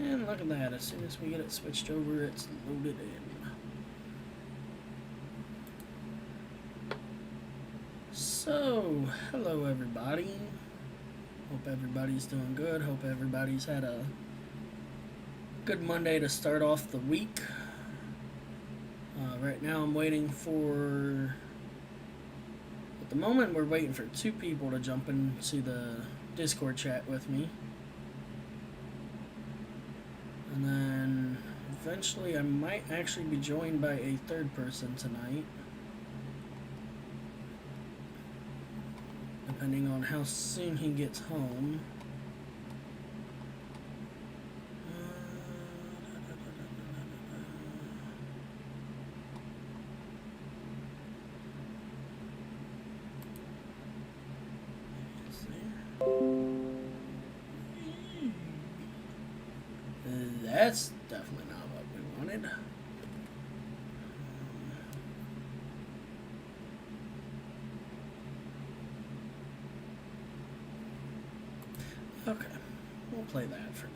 And look at that, as soon as we get it switched over, it's loaded in. So, hello everybody. Hope everybody's doing good. Hope everybody's had a good Monday to start off the week. Right now I'm waiting for... At the moment we're waiting for 2 people to jump into the Discord chat with me. And then eventually I might actually be joined by a 3rd person tonight. Depending on how soon he gets home. That's definitely not what we wanted. Okay, we'll play that for now.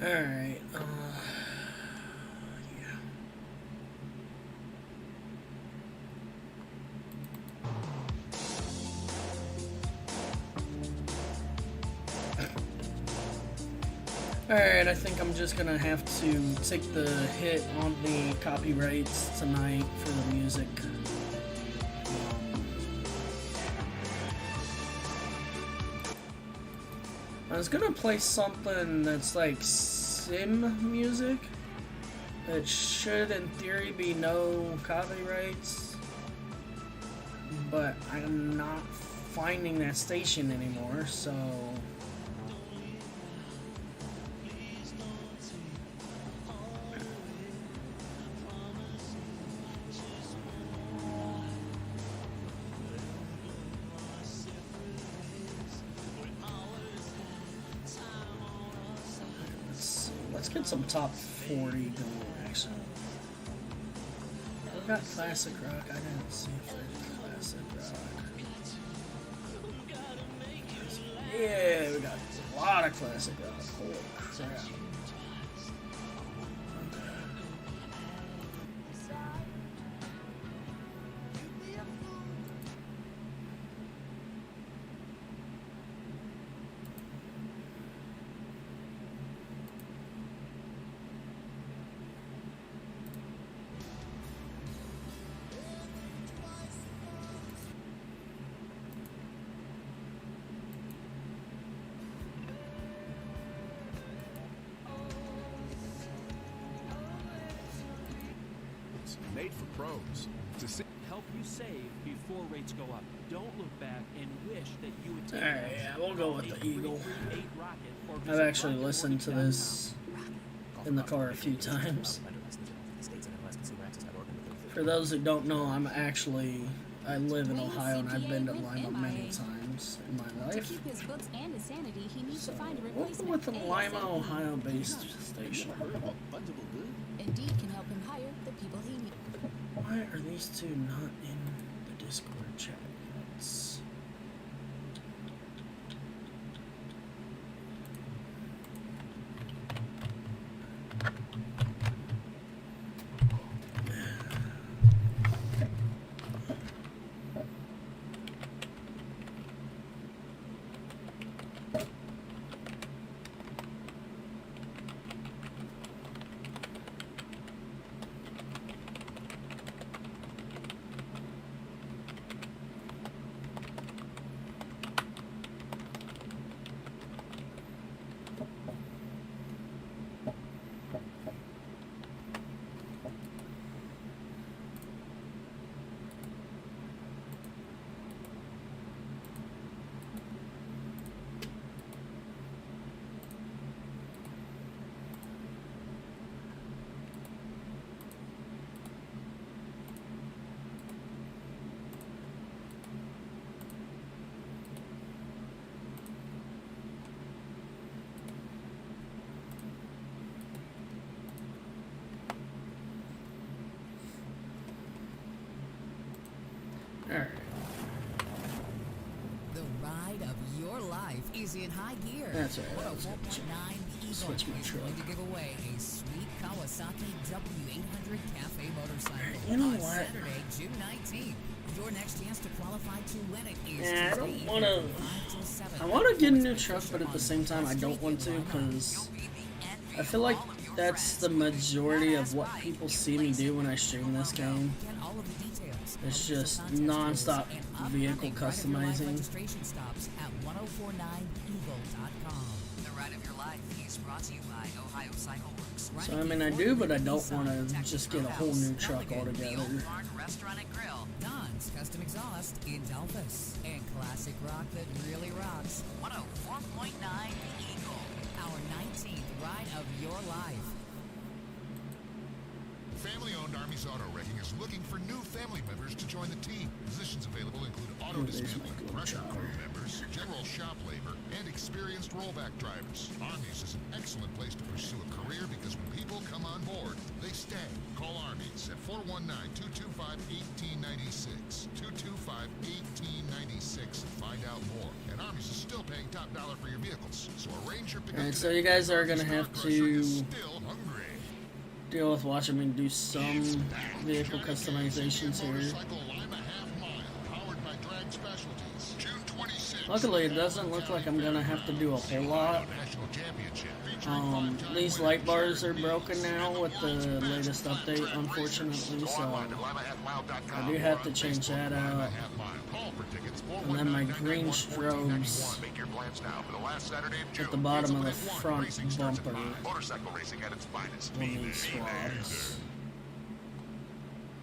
Alright, yeah. Alright, I think I'm just gonna have to take the hit on the copyrights tonight for the music. I was gonna play something that's like sim music that should in theory be no copyrights, but I'm not finding that station anymore, so let's get some top 40 going, actually. We got classic rock. I didn't see if there's classic rock. Yeah, we got a lot of classic rock. Holy crap. Made for pros. To help you save before rates go up. Don't look back and wish that you would take Alright, yeah, we'll go with the Eagle. I've actually listened to this in the car a few times. For those who don't know, I live in Ohio and I've been to Lima many times in my To life. keep his books and his sanity, he needs So to find a we'll go replacement. with the Lima, ASAP. Ohio-based station. Indeed can help him hire the people he needs. Why are these two not in the Discord chat yet? Alright. The ride of your life is in high gear. That's all right. I was 104.9 gonna Eagle switch my is truck. going to give away a sweet Kawasaki W800 Cafe motorcycle You know on what? Saturday, June 19th. Your next chance to qualify to win it is Yeah, I don't Tuesday, want to. April 5 till 7. I want to get a new truck, but at the same time, I don't want to because I feel like that's the majority of what people see me do when I stream this game. Get all of the details. It's just non-stop vehicle customizing. Registration stops at 1049eagle.com. The ride of your life is brought to you by Ohio Cycle Works. So I mean, I do, but I don't want to just get a whole new truck The altogether. Old Barn Restaurant and Grill. Don's Custom Exhaust in Delphus. And classic rock that really rocks. 104.9 Eagle. Our 19th ride of your life. Family-owned Army's Auto Wrecking is looking for new family members to join the team. Positions available include auto dismantling, pressure crew members, general shop labor, and experienced rollback drivers. Army's is an excellent place to pursue a career because when people come on board, they stay. Call Army's at 419-225-1896. 225-1896 to find out more. And Army's is still paying top dollar for your vehicles. So arrange your pickup Alright, so today. you guys are gonna have Grocery is to still hungry. deal with watching me do some vehicle customizations here. Motorcycle Lima Half Mile, powered by Drag Specialties. June 26th. Luckily, it doesn't look like I'm gonna have to do a whole lot. National Championship. These light bars are broken now with the latest update, unfortunately, so I do have to change that out. And then my green strobes at the bottom of the front bumper will need swaps.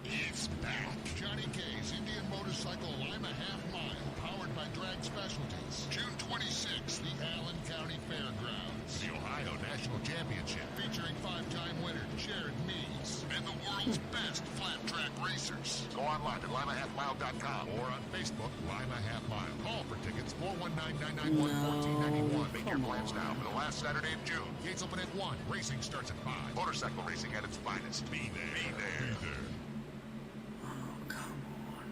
It's back. Johnny K's Indian Motorcycle Lima Half Mile, powered by Drag Specialties. June 26th, the Allen County Fairgrounds. The Ohio National Championship, featuring five-time winner Jared Mees and the world's best flat track racers. Go online at limahalfmile.com or on Facebook, Lima Half Mile. Call for tickets 419-991-1491. Make your plans now for the last Saturday of June. Gates open at 1. Racing starts at 5. Motorcycle racing at its finest. Be there. Be there. Be there. Oh, come on.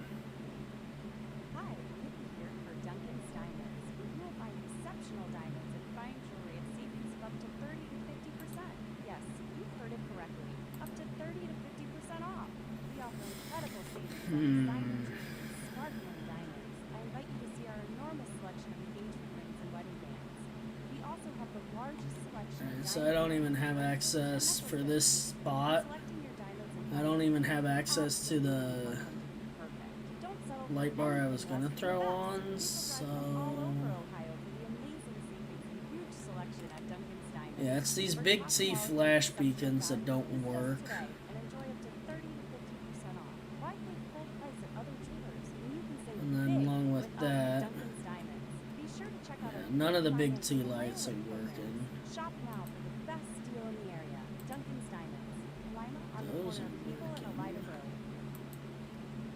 Hi, Nikki here for Duncan's Diamonds, where you will find exceptional diamonds and fine jewelry at savings of up to 30 to 50%. Yes, you heard it correctly. Up to 30 to 50% off. We offer incredible savings on diamond jewelry, sparkling diamonds. I invite you to see our enormous selection of engagement rings and wedding bands. We also have the largest selection of So I don't even have access for this spot. selecting your diamonds and I don't even have access to the perfect. Don't settle light bar I was gonna throw on, so yeah, it's these big T flash beacons that don't work. And then along with that, yeah, none of the big T lights are working. Shop now for the best deal in the area. people in Elida Road.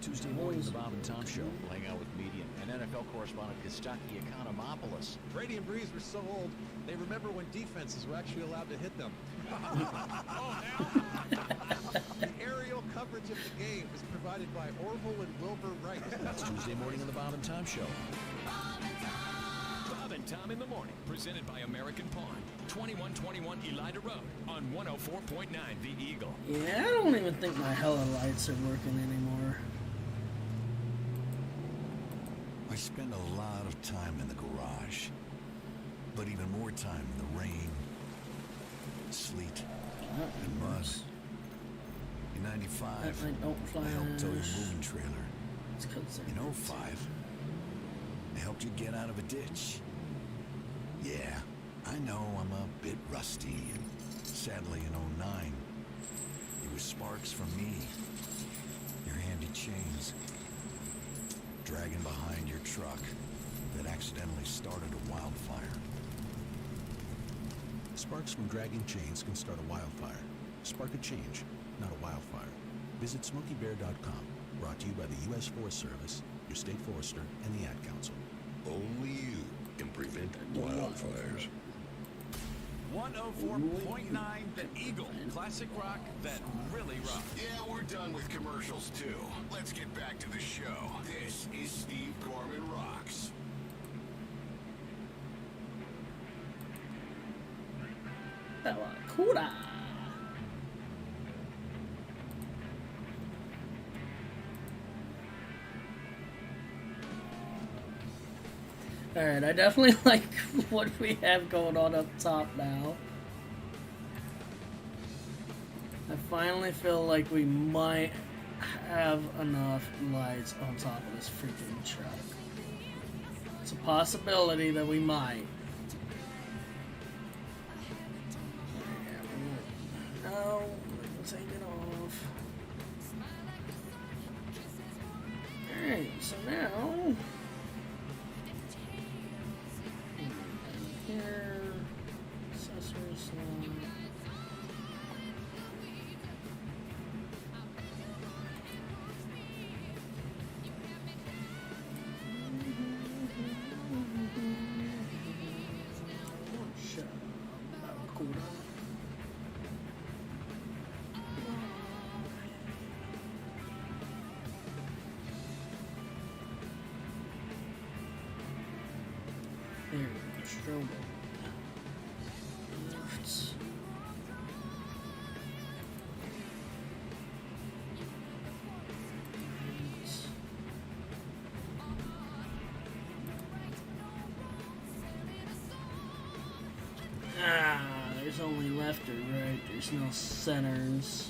Tuesday morning, the Bob and Tom Show. We'll hang out with media and NFL correspondent Kostaki Economopoulos. Brady and Breeze were so old, they remember when defenses were actually allowed to hit them. The aerial coverage of the game was provided by Orville and Wilbur Wright. That's Tuesday morning on the Bob and Tom Show. Bob and Tom in the morning, presented by American Pawn, 2121 Elida Road on 104.9 The Eagle. Yeah, I don't even think my hella lights are working anymore. I spend a lot of time in the garage, but even more time in the rain, sleet, and mud. In 95, I helped tow your moving trailer. In 05, I helped you get out of a ditch. Yeah, I know I'm a bit rusty, and sadly in 09, it was sparks from me, your handy chains, dragging behind your truck that accidentally started a wildfire. Sparks from dragging chains can start a wildfire. Spark a change, not a wildfire. Visit SmokeyBear.com. Brought to you by the U.S. Forest Service, your state forester, and the Ad Council. Only you can prevent wildfires. 104.9 The Eagle, classic rock that really rocks. Yeah, we're done with commercials too. Let's get back to the show. This is Steve Gorman Rocks. Barracuda. Alright, I definitely like what we have going on up top now. I finally feel like we might have enough lights on top of this freaking truck. It's a possibility that we might. No, take it off. Alright, so now here, accessory slot. Shut up, Barracuda. There we go, strobe. Lifts. There's only left or right, there's no centers.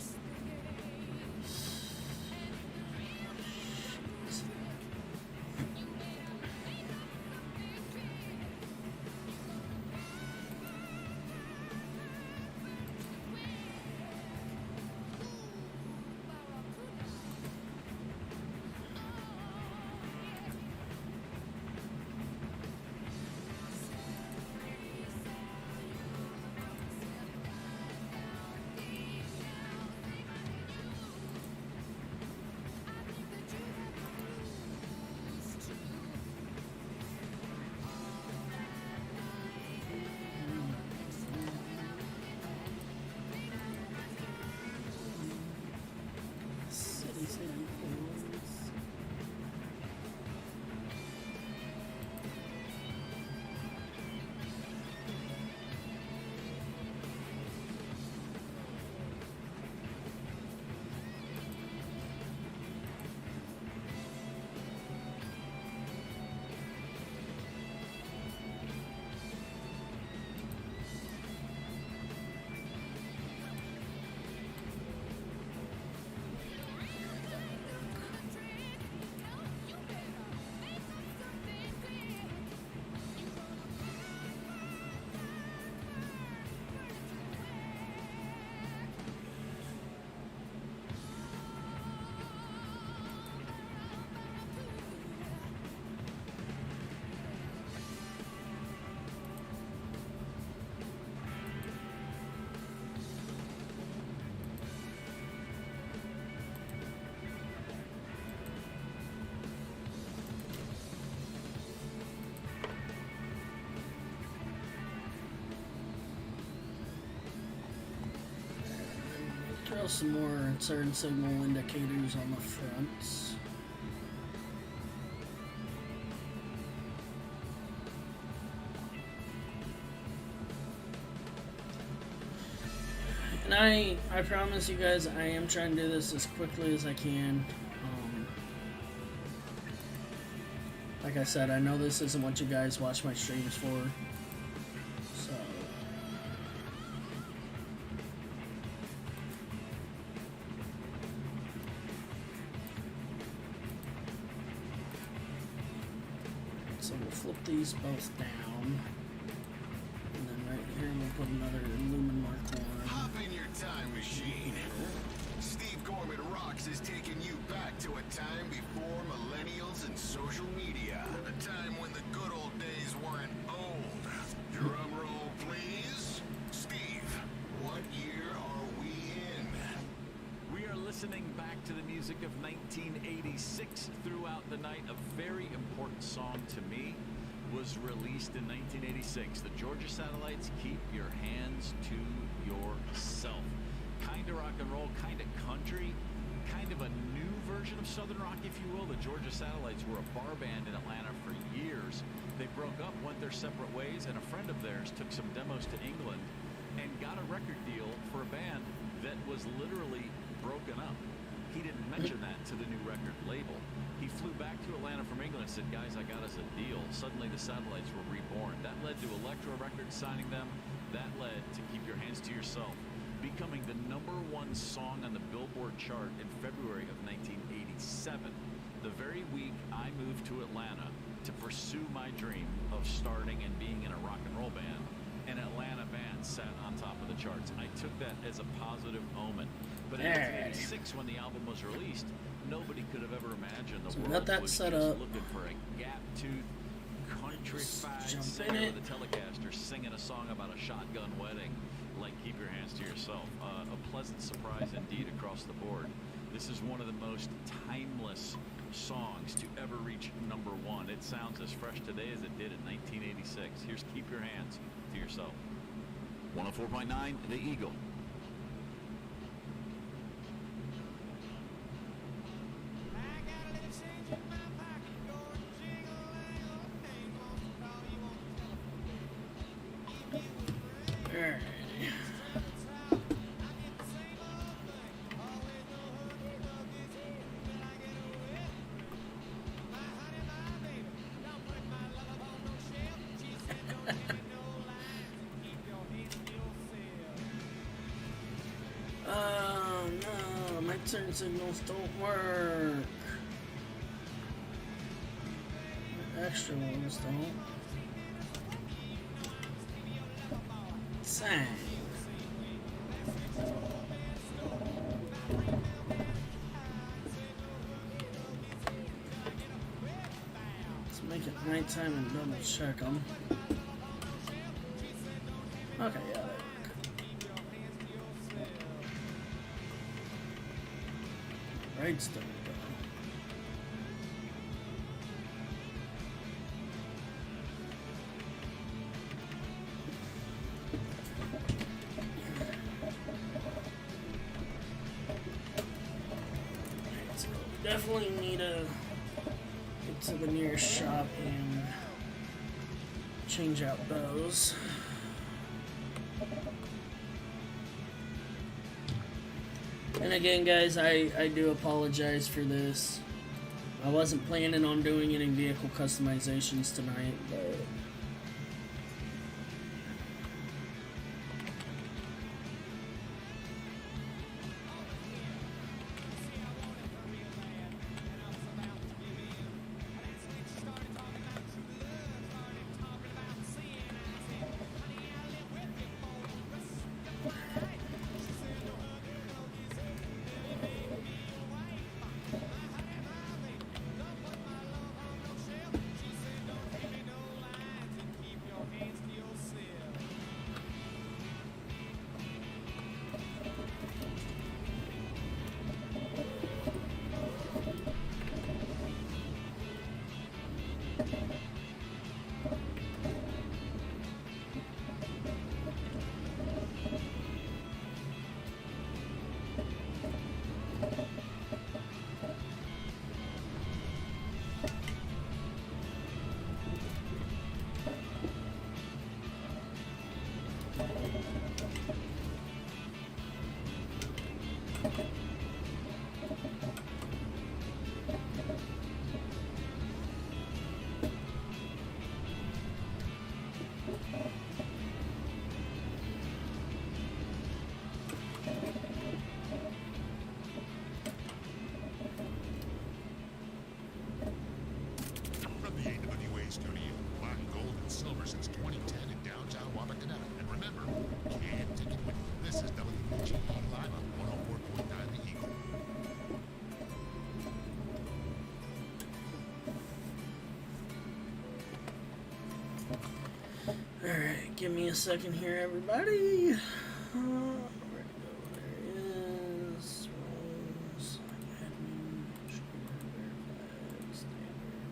throw some more turn signal indicators on the fronts. And I promise you guys, I am trying to do this as quickly as I can. Like I said, I know this isn't what you guys watch my streams for. So. So we'll flip these both down. And then right here we'll put another lumen mark on. Hop in your time machine. Steve Gorman Rocks is taking you back to a time before millennials and social media. A time when the good old days weren't old. Drum roll, please. Steve, what year are we in? We are listening back to the music of 1986 throughout the night. A very important song to me was released in 1986. The Georgia Satellites, Keep Your Hands to Yourself. Kind of rock and roll, kind of country, kind of a new version of Southern rock, if you will. The Georgia Satellites were a bar band in Atlanta for years. They broke up, went their separate ways, and a friend of theirs took some demos to England and got a record deal for a band that was literally broken up. He didn't mention that to the new record label. He flew back to Atlanta from England and said, guys, I got us a deal. Suddenly the Satellites were reborn. That led to Elektra Records signing them. That led to Keep Your Hands to Yourself becoming the #1 song on the Billboard chart in February of 1987. The very week I moved to Atlanta to pursue my dream of starting and being in a rock and roll band, an Atlanta band sat on top of the charts. I took that as a positive omen. But in 1986, when the album was released, nobody could have ever imagined the world was just looking for a gap-toothed, countrified singer with a Telecaster singing a song about a shotgun wedding like Keep Your Hands to Yourself. A pleasant surprise indeed across the board. This is one of the most timeless songs to ever reach #1. It sounds as fresh today as it did in 1986. Here's Keep Your Hands to Yourself. 104.9 The Eagle. No, my turn signals don't work. The extra ones don't. Dang. Let's make it nighttime and double check them. Okay, yeah, they work. Right, still go. So definitely need to get to the nearest shop and change out those. And again, guys, I do apologize for this. I wasn't planning on doing any vehicle customizations tonight, but From the AWA studio, buying gold and silver since 2010 in downtown Wapakoneta. And remember, can't take it with you. This is WPG Live on 104.9 The Eagle. Alright, give me a second here, everybody. Where to go? There is roles, admin, verified, standard.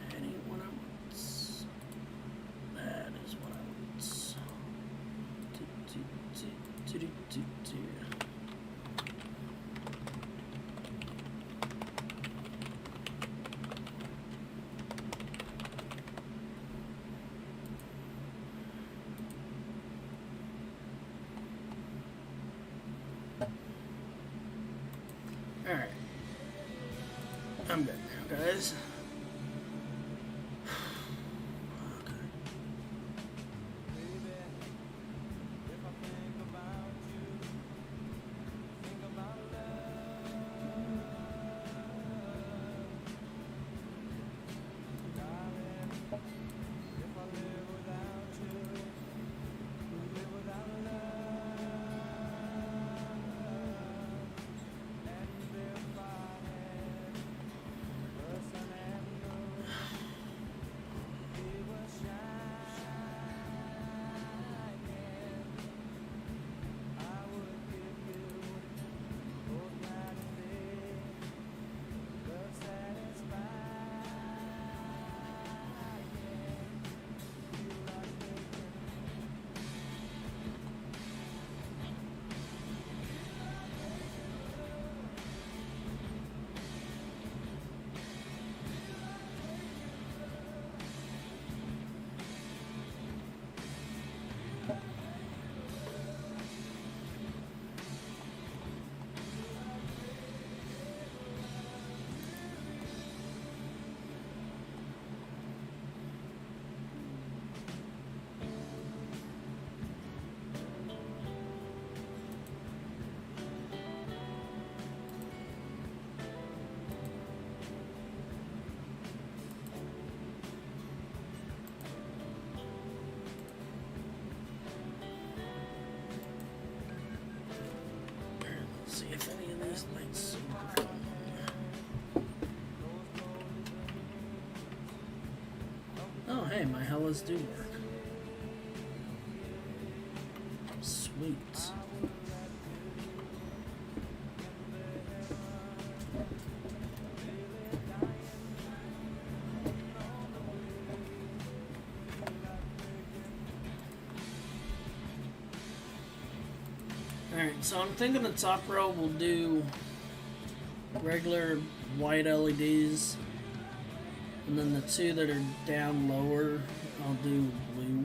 That ain't what I want. That is what I want. Alright. I'm good now, guys. See if any of these lights work. Oh, hey, my hellas do work. Sweet. Alright, so I'm thinking the top row will do regular white LEDs, and then the two that are down lower, I'll do blue.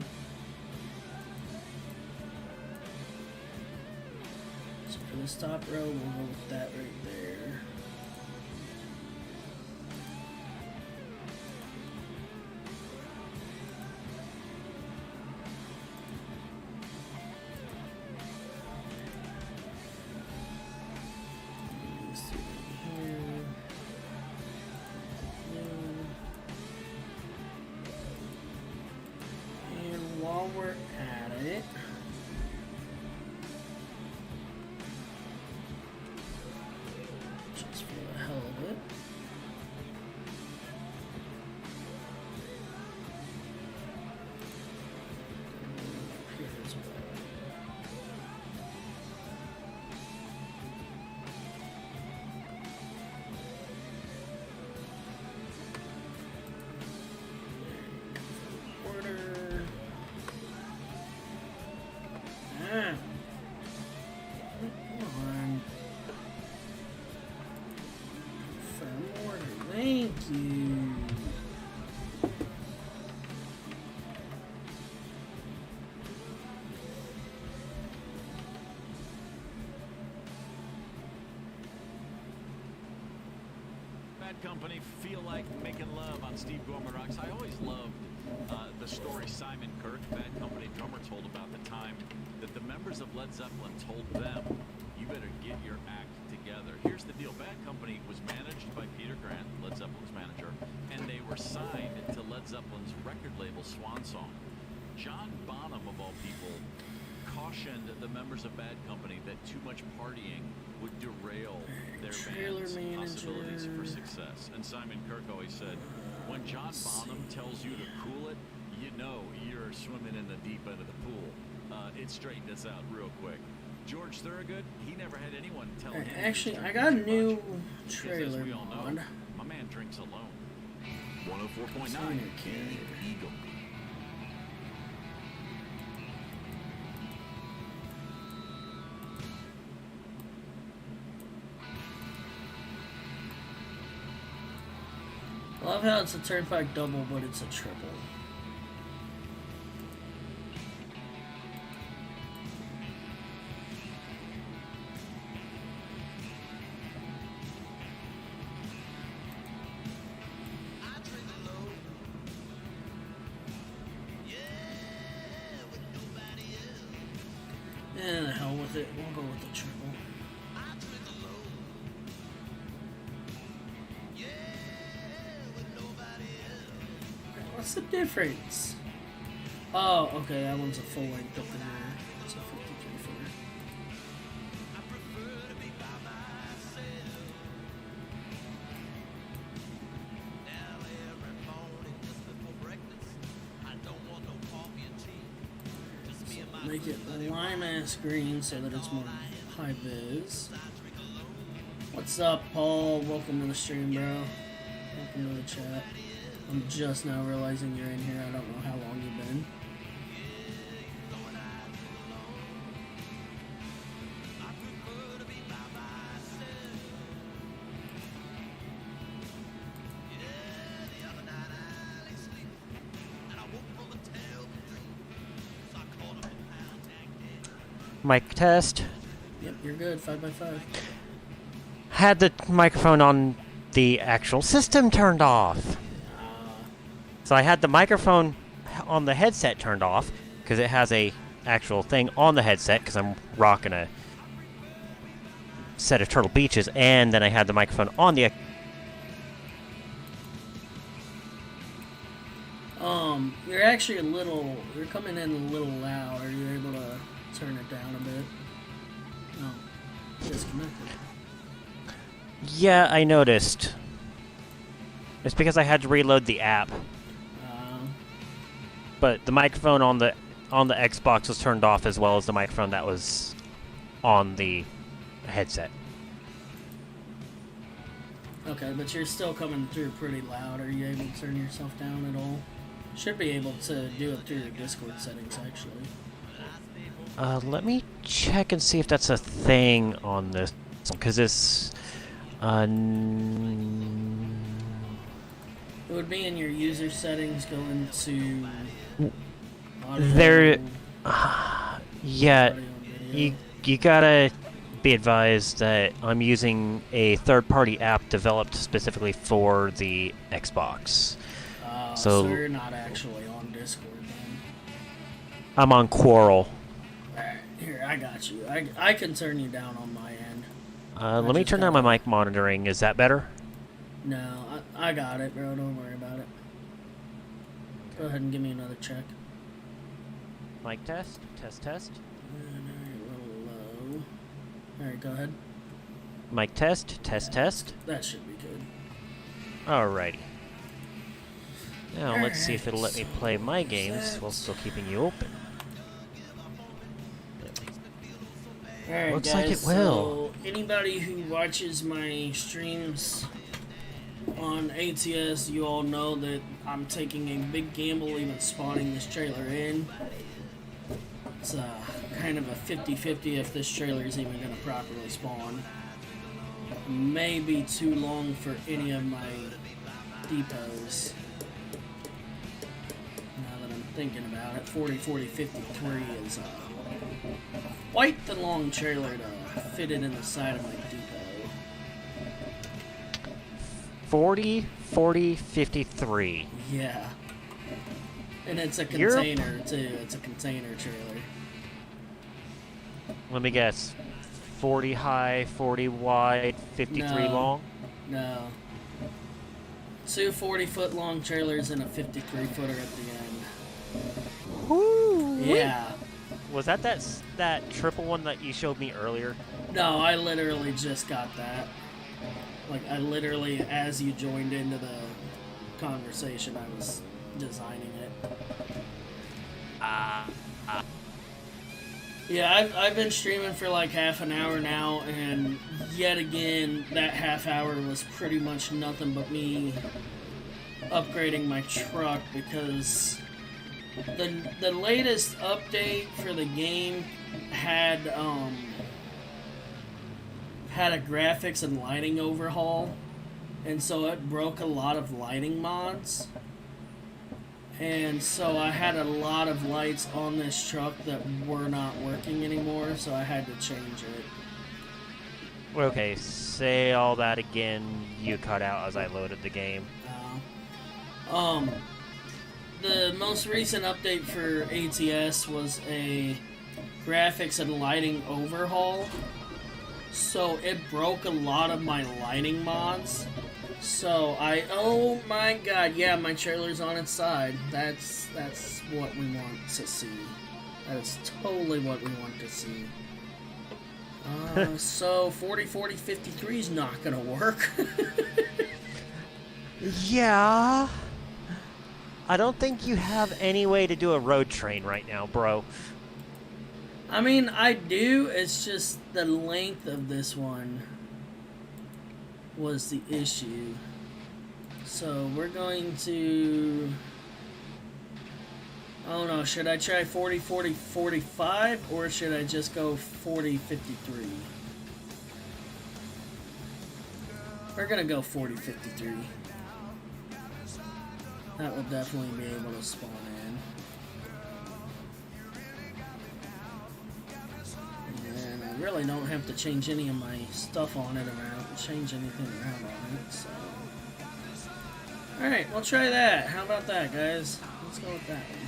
So for this top row, we'll go with that right there. While we're at it, Come on. Firm order. Thank you. Bad Company, Feel Like Making Love on Steve Gorman Rocks. I always loved the story Simon Kirk, Bad Company drummer, told about the time that the members of Led Zeppelin told them, you better get your act together. Here's the deal. Bad Company was managed by Peter Grant, Led Zeppelin's manager, and they were signed to Led Zeppelin's record label Swan Song. John Bonham, of all people, cautioned the members of Bad Company that too much partying would derail their band's possibilities for success. And Simon Kirk always said, when John Bonham tells you to cool it, you know you're swimming in the deep end of the pool. It straightened us out real quick. George Thorogood, he never had anyone tell him. Actually, I got a new trailer on. My man drinks alone. 104.9 the Eagle. I love how it's a turnpike double, but it's a triple. And the hell with it, we'll go with the triple. What's the difference? Oh, okay, that one's a full length up in there. It's a 53 footer. So make it lime ass green so that it's more high vis. What's up, Paul? Welcome to the stream, bro. Welcome to the chat. I'm just now realizing you're in here. I don't know how long you've been. Mic test. Yep, you're good. 5x5. Had the microphone on the actual system turned off. So I had the microphone on the headset turned off because it has a actual thing on the headset because I'm rocking a set of Turtle Beaches, and then I had the microphone on the. You're actually you're coming in a little loud. Are you able to turn it down a bit? No, disconnected. Yeah, I noticed. It's because I had to reload the app. But the microphone on the Xbox was turned off as well as the microphone that was on the headset. Okay, but you're still coming through pretty loud. Are you able to turn yourself down at all? Should be able to do it through your Discord settings, actually. Let me check and see if that's a thing on this, because this. It would be in your user settings. Go into. There. Yeah, you gotta be advised that I'm using a third-party app developed specifically for the Xbox. So you're not actually on Discord then? I'm on Quarrel. Alright, here, I got you. I can turn you down on my end. Let me turn down my mic monitoring. Is that better? No, I got it, bro. Don't worry about it. Go ahead and give me another check. Mic test? Test. Alright, a little low. Alright, go ahead. Mic test? Test. That should be good. Alrighty. Now let's see if it'll let me play my games while still keeping you open. Alright, Looks guys, like it will. So anybody who watches my streams on ATS, you all know that I'm taking a big gamble even spawning this trailer in. It's kind of a 50-50 if this trailer is even going to properly spawn. It may be too long for any of my depots. Now that I'm thinking about it, 40-40-53 is quite the long trailer to fit it in the side of my depot. 40-40-53. Yeah. And it's a container, too. It's a container trailer. Let me guess. 40 high, 40 wide, 53 long? No. 2 40-foot long trailers and a 53-footer at the end. Woo! Yeah. Was that triple one that you showed me earlier? No, I literally just got that. Like, I literally, as you joined into the conversation, I was designing it. Yeah, I've been streaming for like half an hour now, and yet again, that half hour was pretty much nothing but me upgrading my truck, because the latest update for the game had a graphics and lighting overhaul, and so it broke a lot of lighting mods. And so I had a lot of lights on this truck that were not working anymore, so I had to change it. Okay, say all that again. You cut out as I loaded the game. The most recent update for ATS was a graphics and lighting overhaul. So it broke a lot of my lighting mods. So oh my god, yeah, my trailer's on its side. That's what we want to see. That is totally what we want to see. So 40-40-53 is not gonna work. Yeah. I don't think you have any way to do a road train right now, bro. I mean, I do, it's just the length of this one was the issue. So we're going to, I don't know, should I try 40-40-45 or should I just go 40-53? We're gonna go 40-53. That will definitely be able to spawn in. And I really don't have to change any of my stuff on it around, change anything around on it, so. Alright, we'll try that. How about that, guys? Let's go with that one.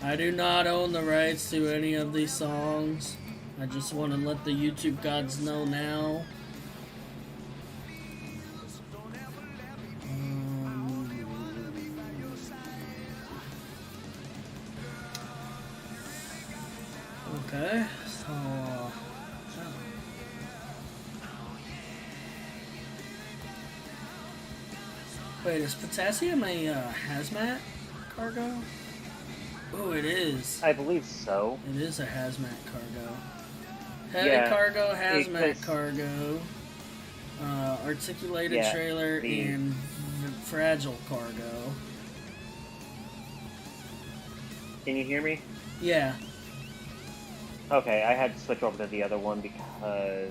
I do not own the rights to any of these songs. I just want to let the YouTube gods know now. Okay, so wait, is Potassium a hazmat cargo? Oh, it is. I believe so. It is a hazmat cargo. Heavy cargo, hazmat cargo, articulated trailer, and fragile cargo. Can you hear me? Yeah. Okay, I had to switch over to the other one because...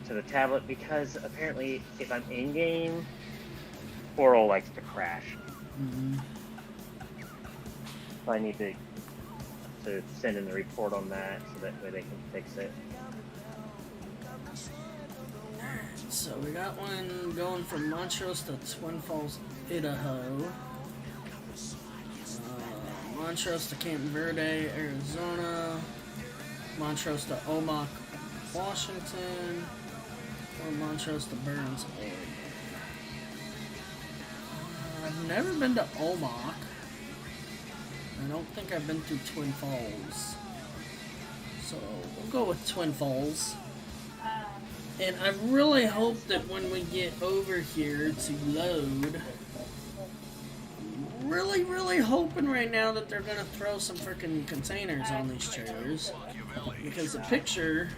to the tablet, because apparently if I'm in-game, Oral likes to crash. Mm-hmm. So I need to send in the report on that so that way they can fix it. So we got one going from Montrose to Twin Falls, Idaho. Montrose to Camp Verde, Arizona. Montrose to Omak, Washington. Or Montrose to Burns, Oregon. I've never been to Omak. I don't think I've been through Twin Falls. So we'll go with Twin Falls. And I really hope that when we get over here to load, really hoping right now that they're gonna throw some freaking containers on these trailers. Because the picture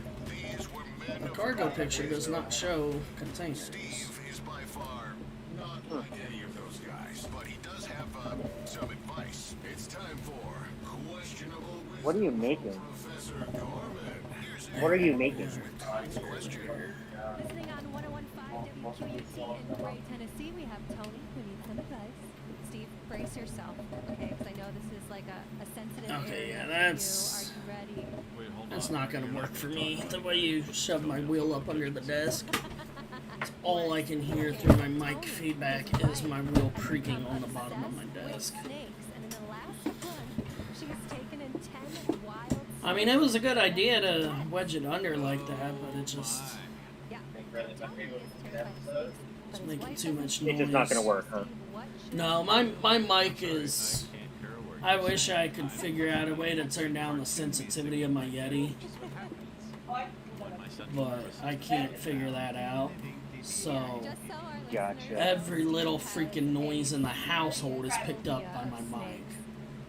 The cargo picture does not show containers. Steve is by far not like any of those guys, but he does have some advice. It's time for questionable wisdom. What are you making? Professor Gorman. What are you making? Listening on 101.5 WQUT in Gray, Tennessee, we have Tony who needs some advice. Steve, brace yourself, okay? Because I know this is like a sensitive area for you. Are you ready? That's not gonna work for me. The way you shove my wheel up under the desk. All I can hear through my mic feedback is my wheel creaking on the bottom of my desk. I mean, it was a good idea to wedge it under like that, but it just... It's making too much noise. It's just not gonna work, huh? No, my mic is... I wish I could figure out a way to turn down the sensitivity of my Yeti. But I can't figure that out. So... Gotcha. Every little freaking noise in the household is picked up by my mic.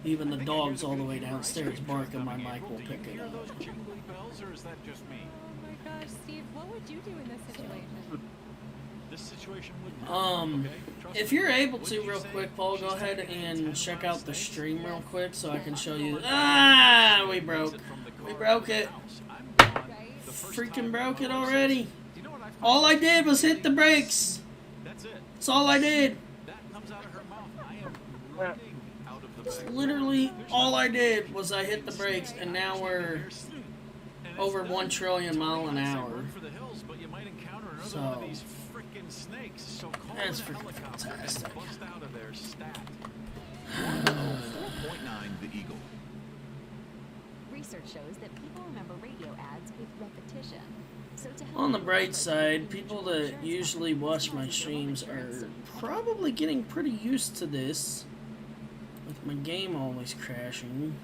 Even the dogs all the way downstairs barking, my mic will pick it up. Or is that just me? Oh my gosh, Steve, what would you do in this situation? This situation would if you're able to, real quick, Paul, go ahead and check out the stream real quick so I can show you. Ah, we broke. We broke it. Freaking broke it already. All I did was hit the brakes. That's all I did. Literally, all I did was I hit the brakes, and now we're over 1 trillion mile an hour. So, that's freaking fantastic. The Eagle. Research shows that people remember radio ads with repetition. So to help On the bright side, people that usually watch my streams are probably getting pretty used to this. With my game always crashing.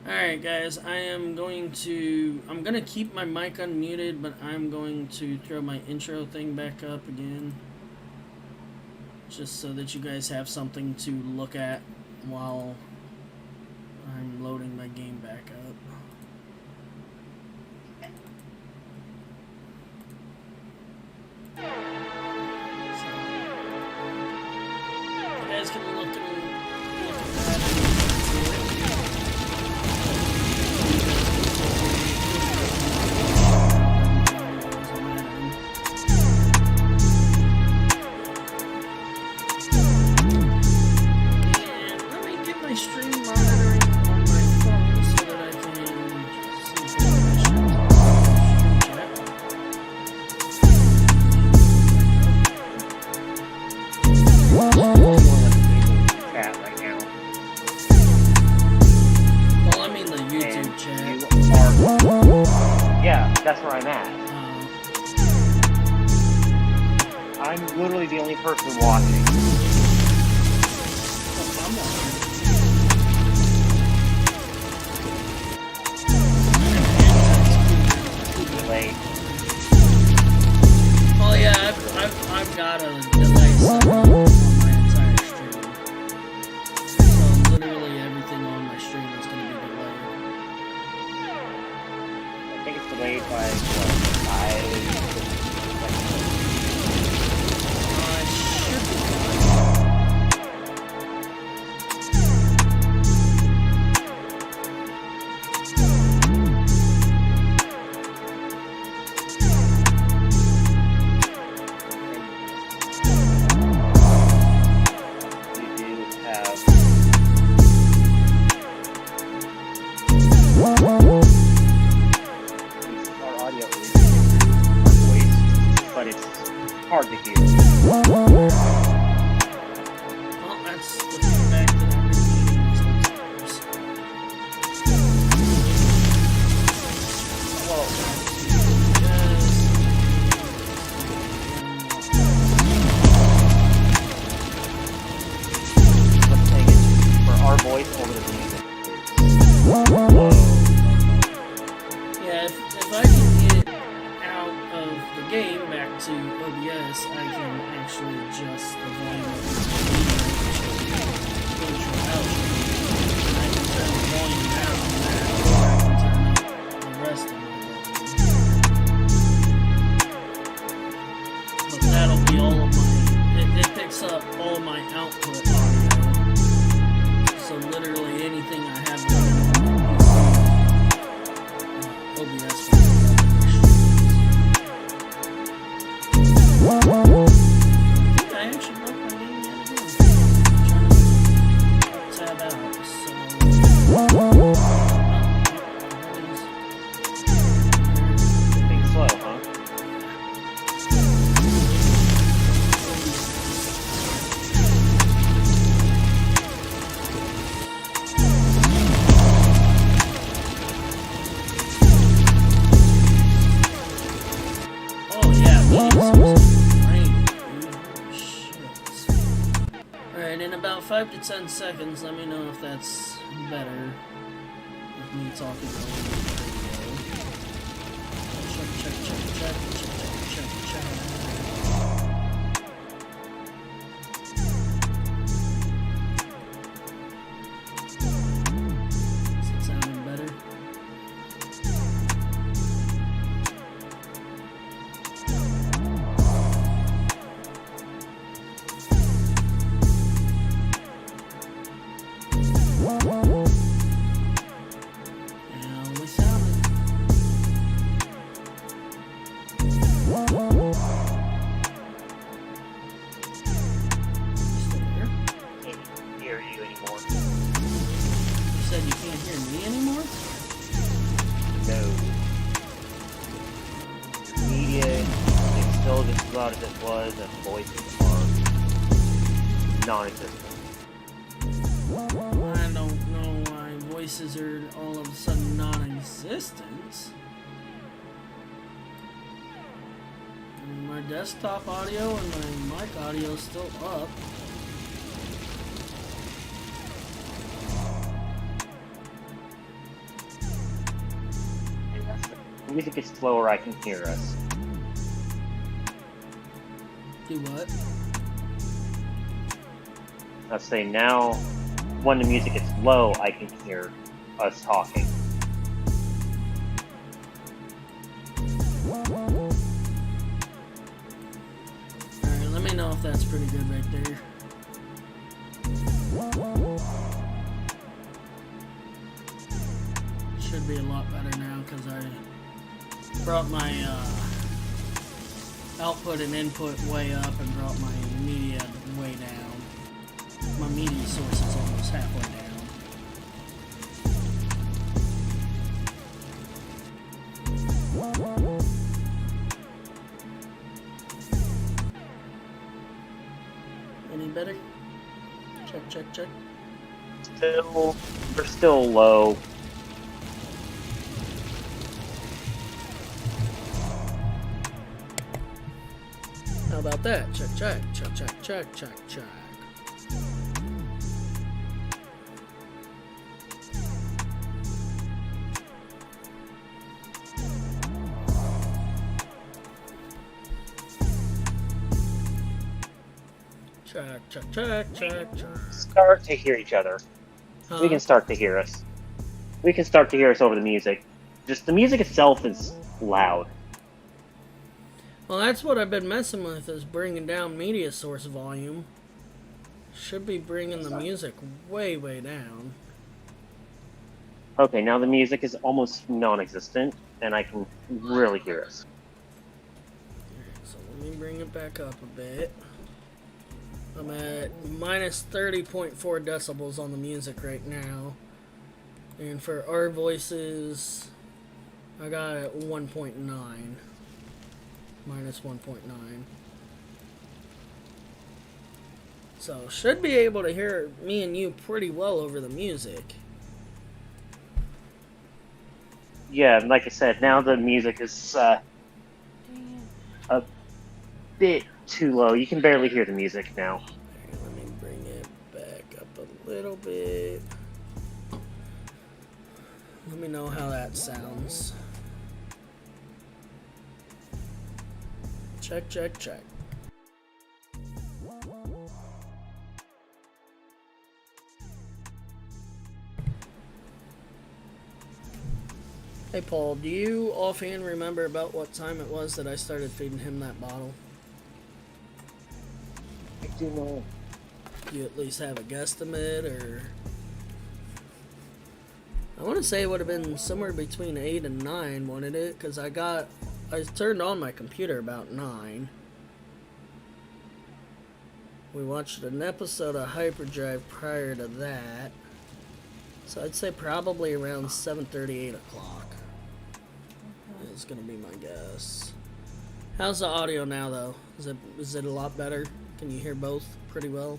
Alright guys, I'm gonna keep my mic unmuted, but I'm going to throw my intro thing back up again. Just so that you guys have something to look at while I'm loading my game back up. You guys can look at that. That's where I'm at. I'm literally the only person watching. Late. Oh yeah, I've got a delay set on my entire stream. So literally everything on my stream is going to be delayed. I think it's delayed by, what, 5 should be hard to hear. Well, that's the feedback that I've been getting sometimes. Well, let's take it for our voice over the music. Yeah, if I can get out of the game back to OBS, I can actually adjust the volume of the intro outro. I can turn the volume 5 to 10 seconds. Let me know if that's better. With me talking over the radio. Check. Is it sounding better? As it was, and voices are non-existent. I don't know why voices are all of a sudden non-existent. My desktop audio and my mic audio is still up. The music is slower, I can hear us. Do what? I'll say now, when the music is low, I can hear us talking. Alright, let me know if that's pretty good right there. Should be a lot better now because I brought my output and input way up and brought my media way down. My media source is almost halfway down. Any better? Check. We're still low. How about that? Check. Check. Start to hear each other. Huh? We can start to hear us. We can start to hear us over the music. Just the music itself is loud. Well, that's what I've been messing with, is bringing down media source volume. Should be bringing the music way down. Okay, now the music is almost non-existent, and I can really hear us. Alright, so let me bring it back up a bit. I'm at minus 30.4 decibels on the music right now. And for our voices, I got it at 1.9. Minus 1.9. So, should be able to hear me and you pretty well over the music. Yeah, like I said, now the music is a bit too low. You can barely hear the music now. Right, let me bring it back up a little bit. Let me know how that sounds. Check. Hey Paul, do you offhand remember about what time it was that I started feeding him that bottle? I do know. Do you at least have a guesstimate, or... I want to say it would have been somewhere between 8 and 9, wouldn't it? Because I turned on my computer about 9. We watched an episode of Hyperdrive prior to that. So I'd say probably around 7:30, 8 o'clock. Is going to be my guess. How's the audio now, though? Is it a lot better? Can you hear both pretty well?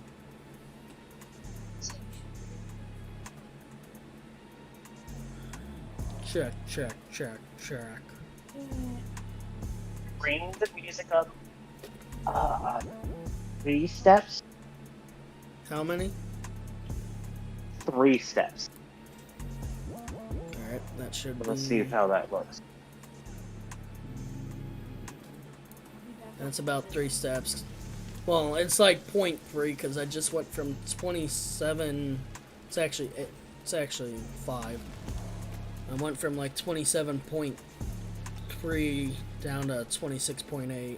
Check. Bring the music up 3 steps. How many? 3 steps. Alright, that should be... Let's see how that looks. That's about 3 steps. Well, it's like 0.3 because I just went from 27. It's actually 5. I went from like 27.3 down to 26.8.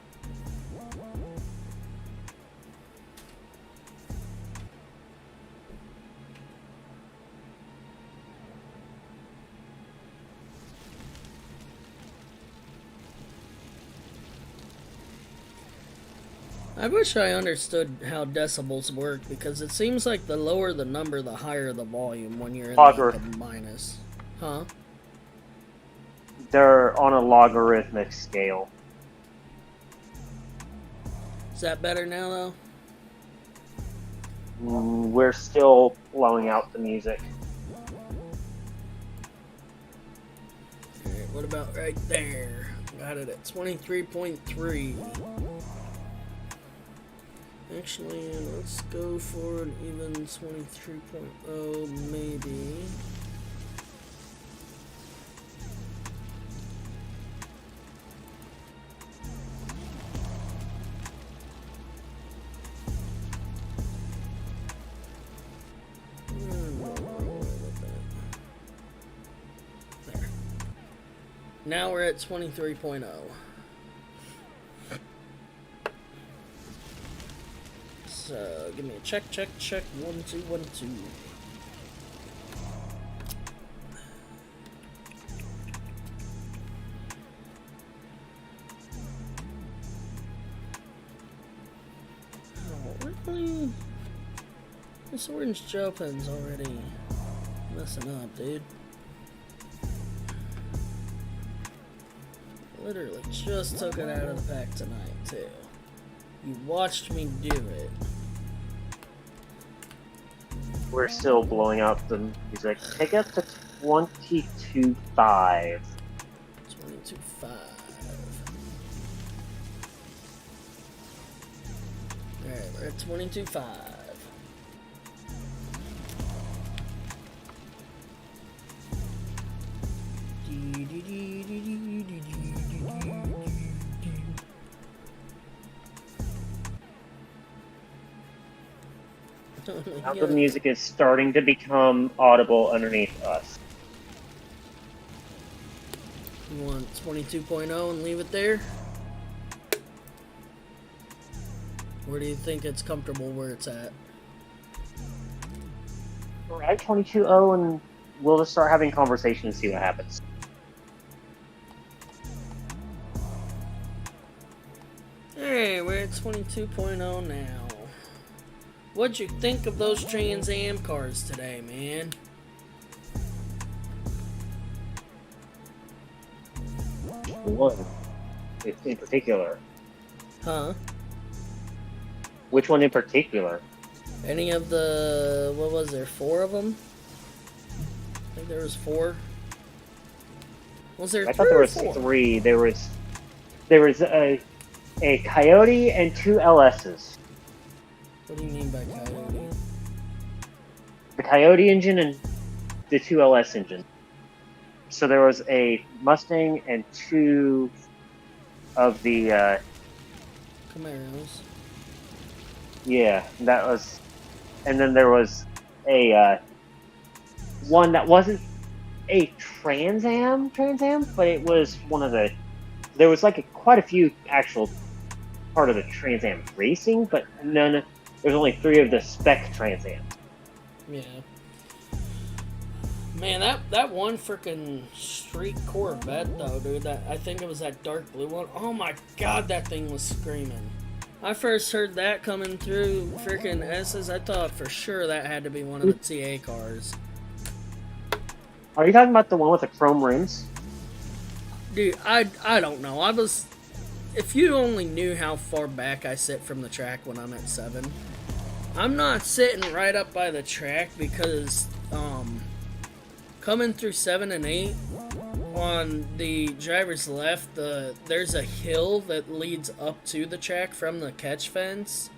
I wish I understood how decibels work, because it seems like the lower the number, the higher the volume when you're in like the minus. Huh? They're on a logarithmic scale. Is that better now, though? We're still blowing out the music. Alright, what about right there? Got it at 23.3. Actually, let's go for an even 23.0, maybe. There. Now we're at 23.0. So, give me a check. 1, 2, 1, 2. Oh, really? This orange gel pen's already messing up, dude. Literally just took it out of the pack tonight, too. You watched me do it. We're still blowing out the music. Take it to 22.5. 22.5. Alright, we're at 22.5. Now the music is starting to become audible underneath us. You want 22.0 and leave it there? Where do you think it's comfortable where it's at? We're at 22.0 and we'll just start having conversations and see what happens. Hey, we're at 22.0 now. What'd you think of those Trans Am cars today, man? One in particular. Huh? Which one in particular? Any of the... what was there? 4 of them? I think there was 4. Was there 3 I thought there or was 4? 3. There was a Coyote and 2 LS's. What do you mean by Coyote? The Coyote engine and the 2 LS engines. So there was a Mustang and 2 of the Camaros. Yeah, that was, and then there was a one that wasn't a Trans Am, but it was one of the. There was like quite a few actual part of the Trans Am racing, but none. There's only 3 of the spec Trans Am. Yeah. Man, that one freaking street Corvette though, dude. That I think it was that dark blue one. Oh my god, that thing was screaming. I first heard that coming through freaking S's. I thought for sure that had to be one of the TA cars. Are you talking about the one with the chrome rims? Dude, I don't know. I was... If you only knew how far back I sit from the track when I'm at 7. I'm not sitting right up by the track because, coming through 7 and 8, on the driver's left, there's a hill that leads up to the track from the catch fence.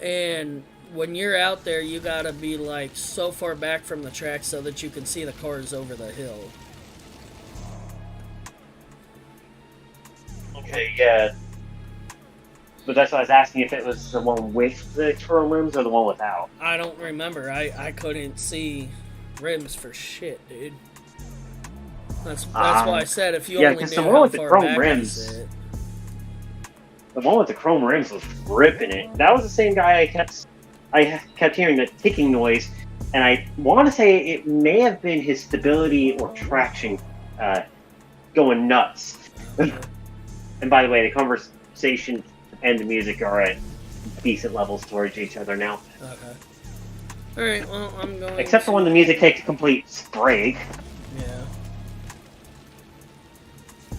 And when you're out there, you gotta be like so far back from the track so that you can see the cars over the hill. Okay, yeah. But that's why I was asking if it was the one with the chrome rims or the one without. I don't remember. I couldn't see rims for shit, dude. That's why I said if you only knew the one how with the far chrome back rims, to sit. the one with the chrome rims was ripping it. That was the same guy I kept hearing the ticking noise, and I want to say it may have been his stability or traction going nuts. And by the way, the conversation and the music are at decent levels towards each other now. Okay. Alright, well, I'm going Except for when the music takes a complete break. Yeah.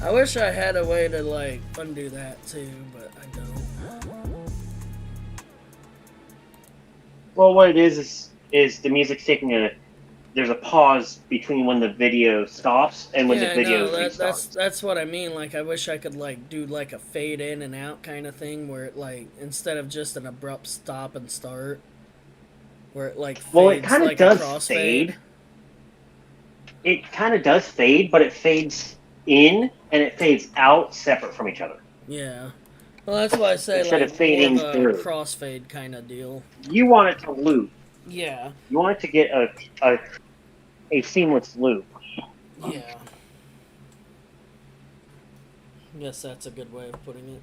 I wish I had a way to, like, undo that, too, but I don't. Well, what it is the music's taking there's a pause between when the video stops and when the video restarts. That's what I mean. Like, I wish I could, like, do, like, a fade in and out kind of thing where it, like, instead of just an abrupt stop and start, where it, like, fades it kind of like does a crossfade. fade. It kind of does fade, but it fades in and it fades out separate from each other. Yeah. Well, that's why I say, instead like, of fading more of a through. crossfade kind of deal. You want it to loop. Yeah. You want it to get a seamless loop. Yeah. Guess that's a good way of putting it.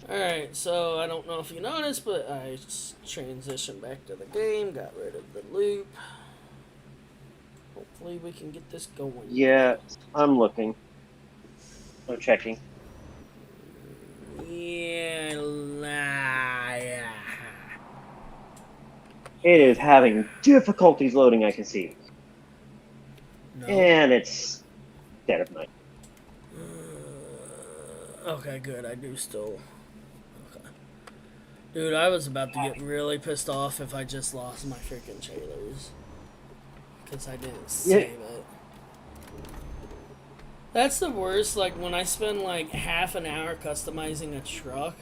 Alright, so I don't know if you noticed, but I transitioned back to the game, got rid of the loop. Hopefully we can get this going. Yeah, I'm looking. I'm checking. Yeah. It is having difficulties loading, I can see. No. And it's dead of night. Okay, good. I do still. Okay. Dude, I was about to get really pissed off if I just lost my freaking trailers. Because I didn't save it. That's the worst, like, when I spend, like, half an hour customizing a truck,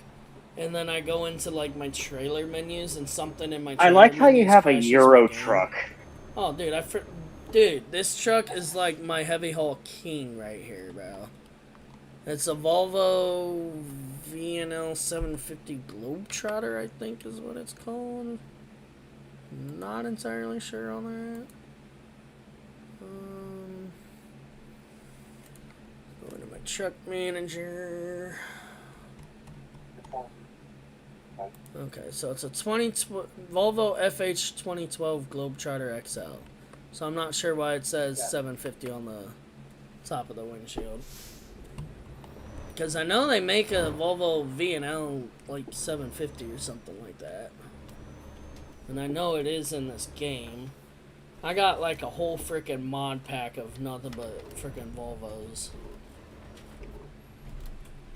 and then I go into, like, my trailer menus, and something in my trailer I like how you menus have a crashes Euro my game. truck. Oh, dude, dude, this truck is, like, my heavy haul king right here, bro. It's a Volvo VNL 750 Globetrotter, I think is what it's called. Not entirely sure on that. Going to my truck manager. Okay, so it's a Volvo FH 2012 Globetrotter XL. So I'm not sure why it says 750 on the top of the windshield. Because I know they make a Volvo VNL like 750 or something like that. And I know it is in this game. I got like a whole freaking mod pack of nothing but freaking Volvos.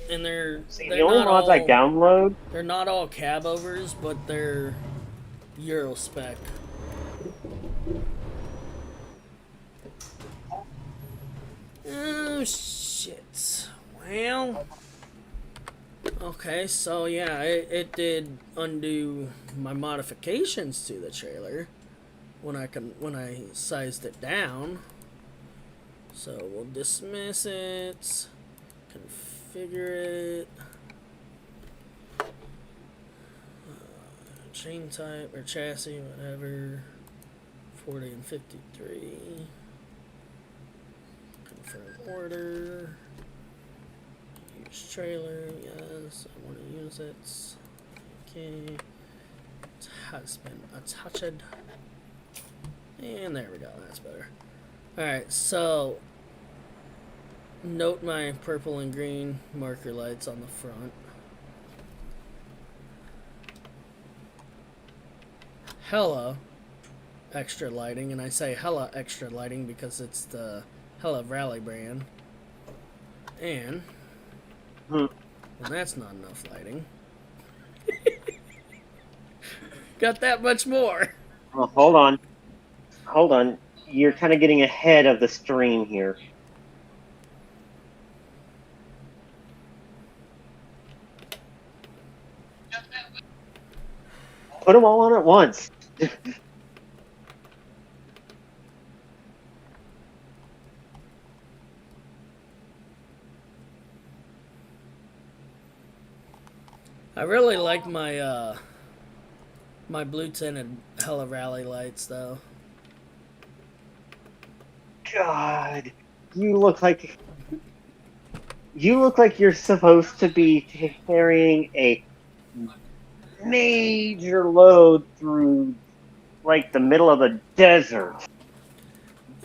And they're the only mods I download. They're not all cab overs, but they're Euro spec. Oh shit. Well, okay, so yeah, it did undo my modifications to the trailer when I sized it down. So we'll dismiss it, configure it, chain type or chassis, whatever, 40 and 53, confirm order. Trailer, yes, I want to use it. Okay, it has been attached, and there we go. That's better. All right, so note my purple and green marker lights on the front. Hella extra lighting, and I say hella extra lighting because it's the Hella Rally brand, and well, that's not enough lighting. Got that much more. Well, hold on. Hold on. You're kind of getting ahead of the stream here. Put them all on at once. I really like my my blue tinted Hella Rally lights though. God, you look like you're supposed to be carrying a major load through like the middle of the desert.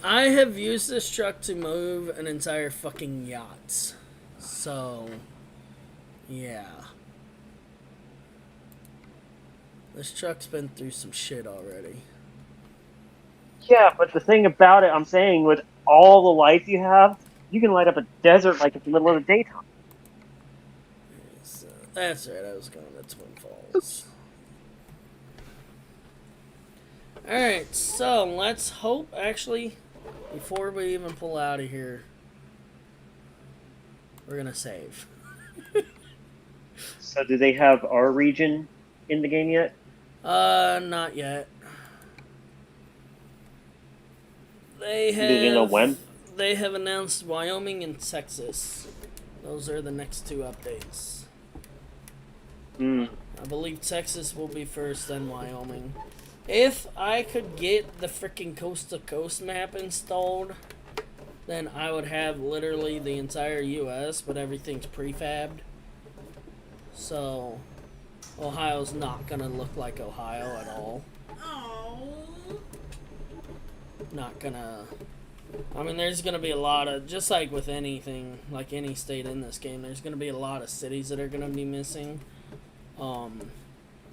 I have used this truck to move an entire fucking yacht. So, yeah. This truck's been through some shit already. Yeah, but the thing about it, I'm saying, with all the lights you have, you can light up a desert like it's the middle of the daytime. So, that's right, I was going to Twin Falls. Alright, so let's hope, actually, before we even pull out of here, we're gonna save. So do they have our region in the game yet? Not yet. They have. Do you know when? They have announced Wyoming and Texas. Those are the next two updates. I believe Texas will be first, then Wyoming. If I could get the freaking coast to coast map installed, then I would have literally the entire U.S., but everything's prefabbed. So, Ohio's not gonna look like Ohio at all. Not gonna... I mean, there's gonna be a lot of... Just like with anything, like any state in this game, there's gonna be a lot of cities that are gonna be missing.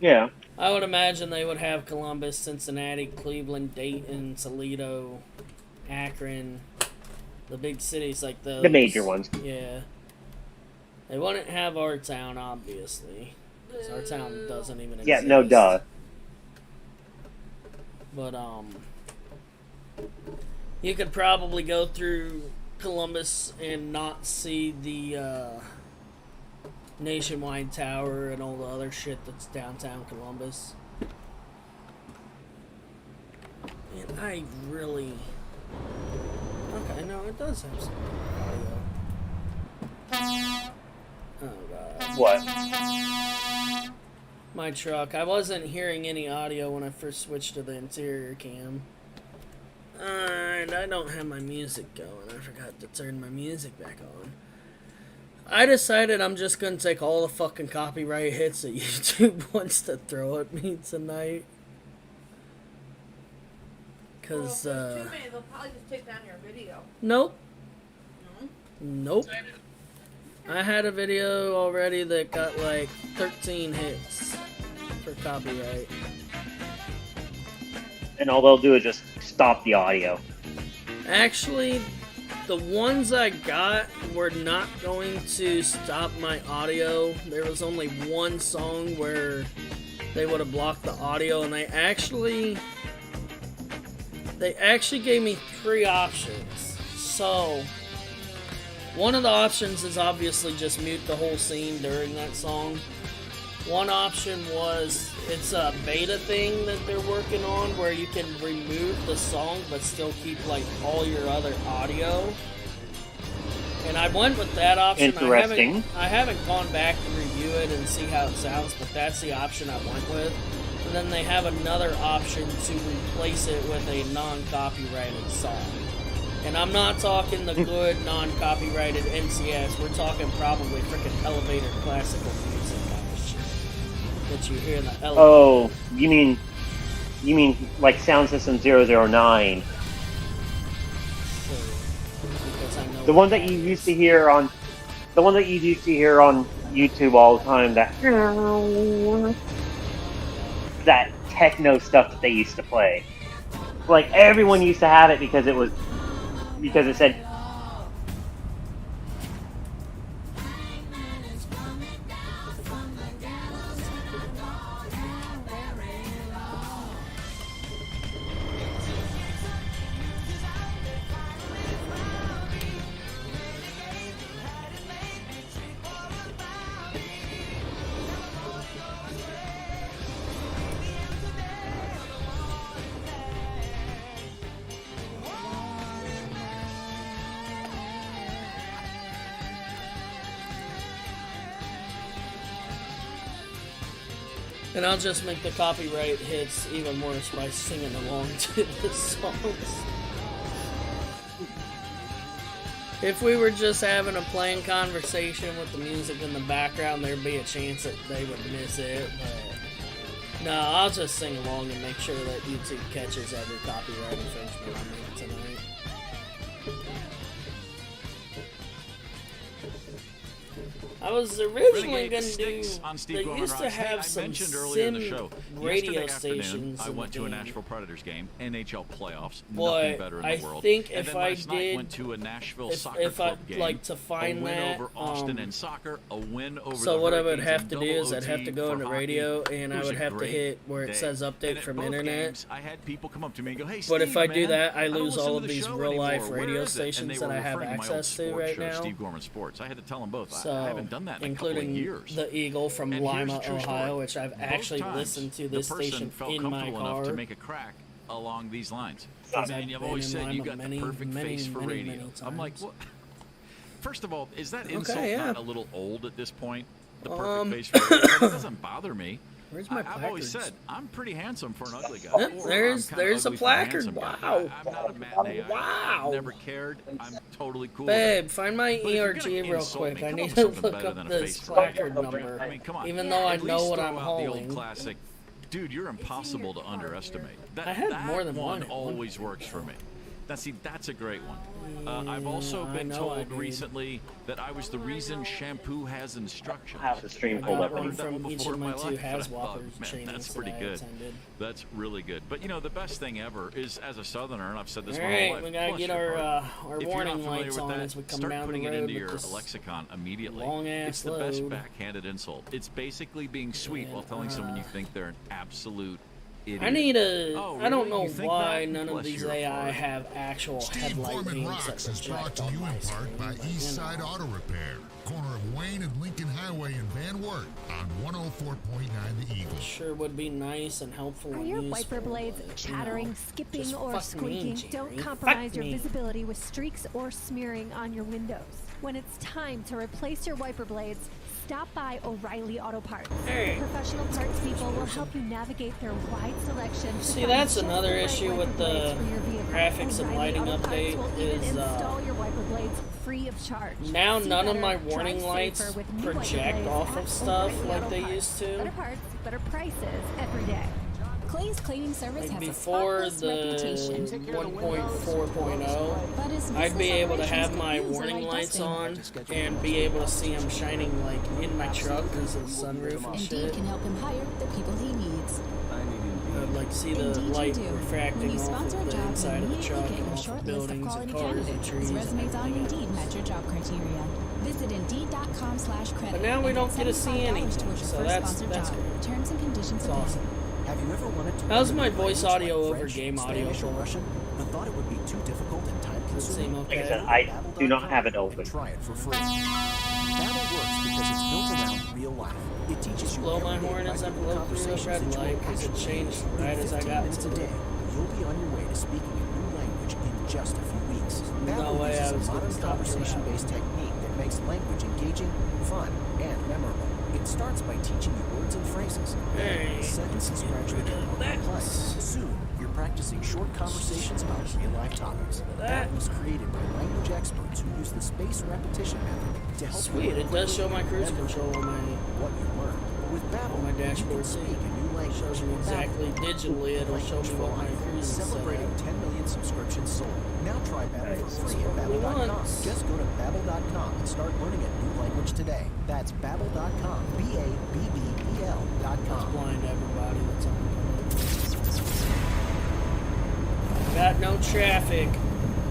Yeah. I would imagine they would have Columbus, Cincinnati, Cleveland, Dayton, Toledo, Akron, the big cities like those. The major ones. Yeah. They wouldn't have our town, obviously. 'Cause our town doesn't even exist. Yeah, no duh. But, you could probably go through Columbus and not see the, Nationwide Tower and all the other shit that's downtown Columbus. And I really... Okay, no, it does have some audio. Oh, God. What? My truck. I wasn't hearing any audio when I first switched to the interior cam. And I don't have my music going. I forgot to turn my music back on. I decided I'm just going to take all the fucking copyright hits that YouTube wants to throw at me tonight. Because, well, if there's too many, they'll probably just take down your video. Nope. No? Nope. I had a video already that got like 13 hits for copyright. And all they'll do is just stop the audio. Actually, the ones I got were not going to stop my audio. There was only one song where they would have blocked the audio, and they actually gave me 3 options. So, one of the options is obviously just mute the whole scene during that song. One option was, it's a beta thing that they're working on where you can remove the song but still keep like all your other audio. And I went with that option. Interesting. I haven't gone back to review it and see how it sounds, but that's the option I went with. And then they have another option to replace it with a non-copyrighted song. And I'm not talking the good non-copyrighted NCS. We're talking probably freaking elevator classical music kind of shit that you hear in the elevator. Oh, you mean like Sound System 009? The one that you used to hear on YouTube all the time. That techno stuff that they used to play. Like everyone used to have it because it said. And I'll just make the copyright hits even worse by singing along to the songs. If we were just having a plain conversation with the music in the background, there'd be a chance that they would miss it, but no, I'll just sing along and make sure that YouTube catches every copyright infringement I make tonight. I was originally going to do. They used to have some sim radio stations. I went to a Nashville Predators game, NHL playoffs, Boy, nothing better in the world. I think and if then I last night did, went to a Nashville soccer if club I'd game, like to find a win that, over Austin in soccer, a win over so the what I would Hurricanes have in to do double is I'd have OT to go for into hockey. radio and It I was would a have to great hit where it day. says update And at from both internet. games, I had people come up to me and go, "Hey, But if Steve, I do man, that, I don't lose listen all to of the these show real life anymore. Where radio is it?" And stations they that were I have referring to my old access to sports right show, now. Steve Gorman Sports. I had to tell them both. So, I haven't done that in a couple of including years. the Eagle from And here's Lima, the true Ohio, story. which I've Both actually times, listened to the this person station felt in my comfortable enough car. to make a crack along these lines. Because And I've you've been always in said you Lima got many, the perfect many, face for many, radio. many I'm like, times. what? First of all, is that insult Okay, yeah. not a little old at this point? The perfect face for radio? That doesn't bother me. Where's my I've always placards? said I'm pretty handsome for an ugly guy. Yep, Or there's I'm kinda a ugly for placard. handsome guy. Wow. I'm not a matinee. Wow. I've never cared. I'm totally cool. with Babe, it. find my But if you're ERG gonna real insult quick. me, I come need up with to something look better up than a this face for placard radio. number. I mean, come on. Even though I At know least what throw I'm out the old hauling. classic. Dude, you're impossible to underestimate. I had that more than one one. always works for me. Now, see, that's a great one. I've also I been know I told did. recently that I was the reason shampoo has instructions. I have the stream I pulled got up. one and- from each before of in my my two life, and I Haswalkers thought, man, trainings that's that pretty I good. attended. That's really good. But you know, the best thing ever is, as a Southerner, and I've said this All my whole right, life. we gotta bless get your heart. our If you're warning not familiar lights with on that, as we come start down putting the it road into with your this lexicon immediately. long-ass It's the best load. backhanded insult. It's basically being sweet while telling someone you think they're an absolute idiot. I need a. Oh, I don't really? know You think why that? none of Bless these your AI heart. have actual Steve headlight Gorman beams Rocks that is brought project to on you my in part screen. by You Eastside know. Auto Repair, corner of Wayne and Lincoln Highway in Van Wert on 104.9 The Eagle. Sure would be nice and helpful. Are and your useful, wiper blades but, you know, chattering, skipping, just or fuck squeaking? me, Jerry. Don't Fuck compromise your me. visibility with streaks or smearing on your windows. When it's time to replace your wiper blades, stop by O'Reilly Auto Parts. Hey. The professional parts people will help you navigate their wide selection. to See, find that's just another the right issue wiper with the blades for your vehicle. graphics and O'Reilly lighting Auto Parts update will even is, install your wiper blades free of charge. Now See none of better, my drive warning safer lights with new wiper project blades off at of stuff O'Reilly like Auto they Parts. used to. Better parts, better prices every day. Clay's Cleaning Service Like has a before spotless the reputation. 1.4.0, But his I'd be ruthless able to operations have my confuse warning like lights dusting. on and be able to see them shining like in my truck because of the sunroof and Indeed shit. can help him hire the people he needs. I'd like to see the Indeed you light do. When refracting you off sponsor a of the job, inside of the you truck get and your off short of list of buildings and quality cars and candidates. trees His and resumes on everything Indeed else. match your job criteria. Visit Indeed.com/credit. But now we and don't get get to see $75 anything, towards your so first that's sponsored job. great. Terms and conditions It's apply. awesome. Have you ever wanted to How's learn a my new voice language audio like over French, game audio Spanish, or for? Russian, but thought it would be too difficult and Does it time-consuming? seem Like I okay? said, I do not have it open. Try it for free. Babbel works because it's built around real life. It teaches you Blow my everyday horn as I practical blow through the conversations red that you light will because it actually changed use. right In as I 15 got minutes to a day, it. you'll be on your way to speaking a new language in just a few weeks. Babbel way I uses was a gonna modern stop for that. conversation-based technique that makes language engaging, fun, and memorable. It starts by teaching you words and phrases. Hey, Sentences gradually get more complex. Soon, you're practicing short conversations about real-life topics. That was created by language experts who use the spaced repetition method to help you Sweet, learn it does show quickly my cruise and control on my what you learn. With Babbel, my you dashboard can speak a new language. shows me exactly Babbel, digitally. It'll show me what my cruise is set celebrating at. 10 million subscriptions sold. Now try Babbel for free at Once. Babbel.com. Just go to Babbel.com and start learning a new language today. That's Babbel.com. BABBEL.com. Blind everybody that's on the Got no traffic.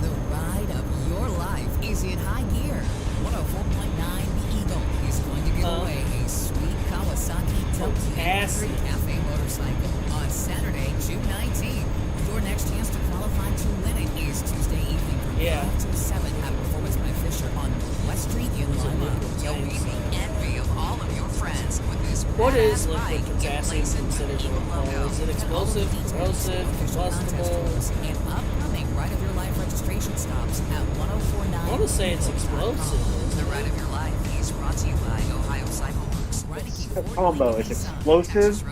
The ride of your life is in high gear. 104.9 The Eagle is going to give away a sweet Kawasaki Potassium. W800 Cafe motorcycle on Saturday, June 19th. Your next chance to qualify to win it is Tuesday evening from 5 to 7 at Performance by Fisher on West Street in Lima. You'll be the envy of all of your friends with this What is badass liquid bike. potassium considered to alcohol? Is it explosive, corrosive, combustible? And upcoming Ride of Your Life registration stops at 1049. I want to say it's explosive. The Ride of Your Life is brought to you by Ohio Cycle Works, The combo is explosive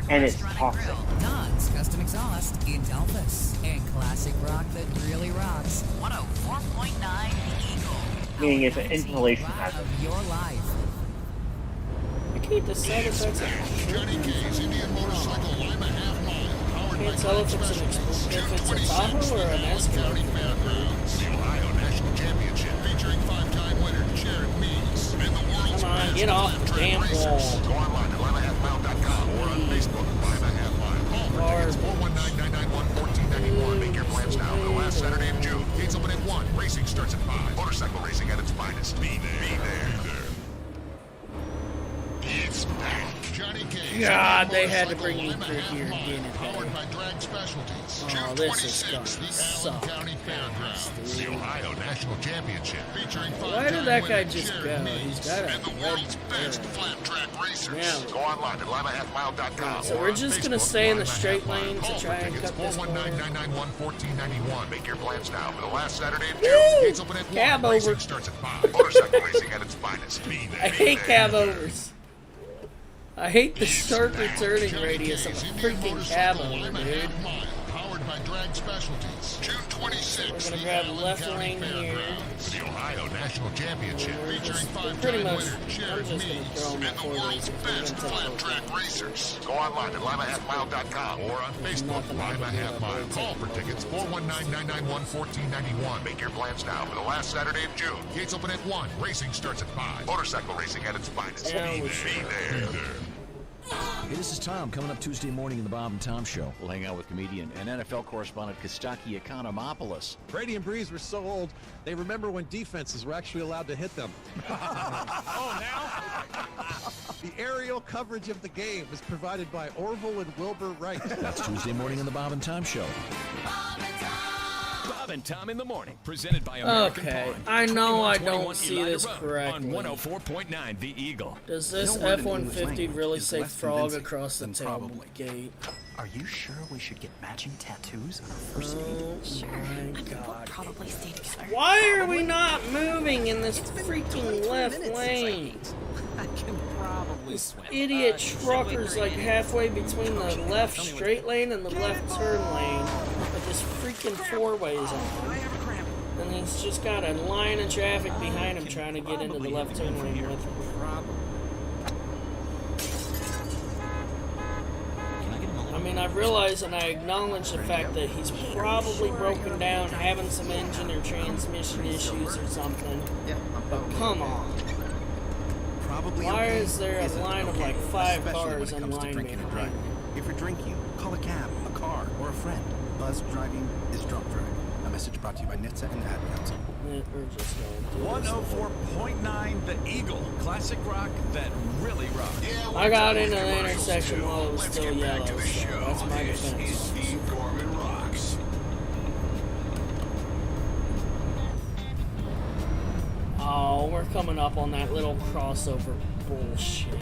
and it's toxic. Don's Custom Exhaust in Delphus. And classic rock that really rocks. 104.9 Eagle. Meaning it's an inhalation hazard. Of your life. I can't decide if that's a Johnny K's Indian Motorcycle Lima Half Mile, powered can't by tell if Drag it's an Specialties. if it's a June Tahoe 26th, or an the Allen Escalade. County Fairgrounds. The Ohio National Championship, featuring 5-time winner Jared Mees and the world's Come on, best get off the flat track damn racers. wall. Go online at limahalfmile.com or on Facebook, Lima Half Mile. Call for tickets 419-991-1491. Make your plans now for the last Saturday of June. Gates open at 1. Racing starts at 5. Motorcycle racing at its finest. Be there. Be there. It's back. Johnny K's God, they Indian had to Motorcycle bring me Lima through Half here Mile, again. powered by Drag Specialties. Oh, June this is 26th, gonna the suck. Allen County Fairgrounds. The Ohio National Championship, featuring Why did that guy just Jared go? Mees He's got a and the red world's best arrow. flat track racers. Yeah. Go online at limahalfmile.com. So or we're on just Facebook, gonna stay in the Lima straight Half Mile. lane to Call for try and tickets, cut this corner. 419-991-1491. Make your plans now for the last Saturday of June. Woo! Gates open at 1. Cab Racing over. starts at 5. Motorcycle racing at its finest. Be there. I be hate there, cab be there. overs. I hate the sharp returning radius of a freaking cab over, dude. Powered by Drag Specialties. June 26th, We're gonna the grab Allen left County lane here. Fairgrounds. The Ohio National Championship, featuring Pretty 5-time much, winner I'm Jared just gonna Mees throw and them the four world's lanes. best flat track racers. Go online at limahalfmile.com or on Facebook, Lima Half Mile. Call for tickets 419-991-1491. Make your plans now for the last Saturday of June. Gates open at 1. Racing starts at 5. Motorcycle racing at its finest. Be there. Be there. Hey, this is Tom, coming up Tuesday morning in the Bob and Tom Show. We'll hang out with comedian and NFL correspondent Kostaki Economopoulos. Brady and Breeze were so old, they remember when defenses were actually allowed to hit them. Oh, now? The aerial coverage of the game is provided by Orville and Wilbur Wright. That's Tuesday morning in the Bob and Tom Show. Bob and Tom in the morning, presented by American Okay, Pawn. I know I 2121 don't see Elida this Road correctly. On 104.9 The Eagle. Does this F-150 really say frog across the tailgate? Are you sure we should get matching tattoos on our first date? Oh my god. Probably stay together. Why are we not moving in this freaking left lane? I can probably swim. Idiot trucker's like halfway between the left straight lane and the left turn lane with this freaking four-ways on. And he's just got a line of traffic behind him trying to get into the left turn lane with him. I mean, I realize and I acknowledge the fact that he's probably broken down, having some engine or transmission issues or something. But come on. Why is there a line of like 5 cars in line behind him? If you're drinking, call a cab, a car, or a friend. Buzz driving is drunk driving. A message brought to you by NHTSA and the Ad Council. We're just going to do this. 104.9 The Eagle. Classic rock that really rocks. I got into the intersection while it was still yellow, so that's my defense. Steve Gorman rocks. Oh, we're coming up on that little crossover bullshit. God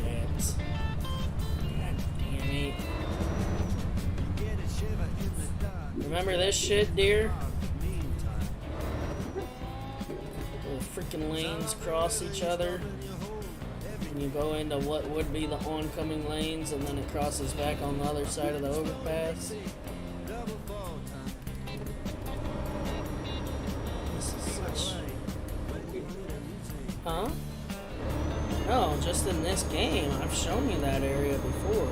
damn it. Remember this shit, dear? Where the freaking lanes cross each other. And you go into what would be the oncoming lanes, and then it crosses back on the other side of the overpass. This is such... Huh? No, just in this game. I've shown you that area before.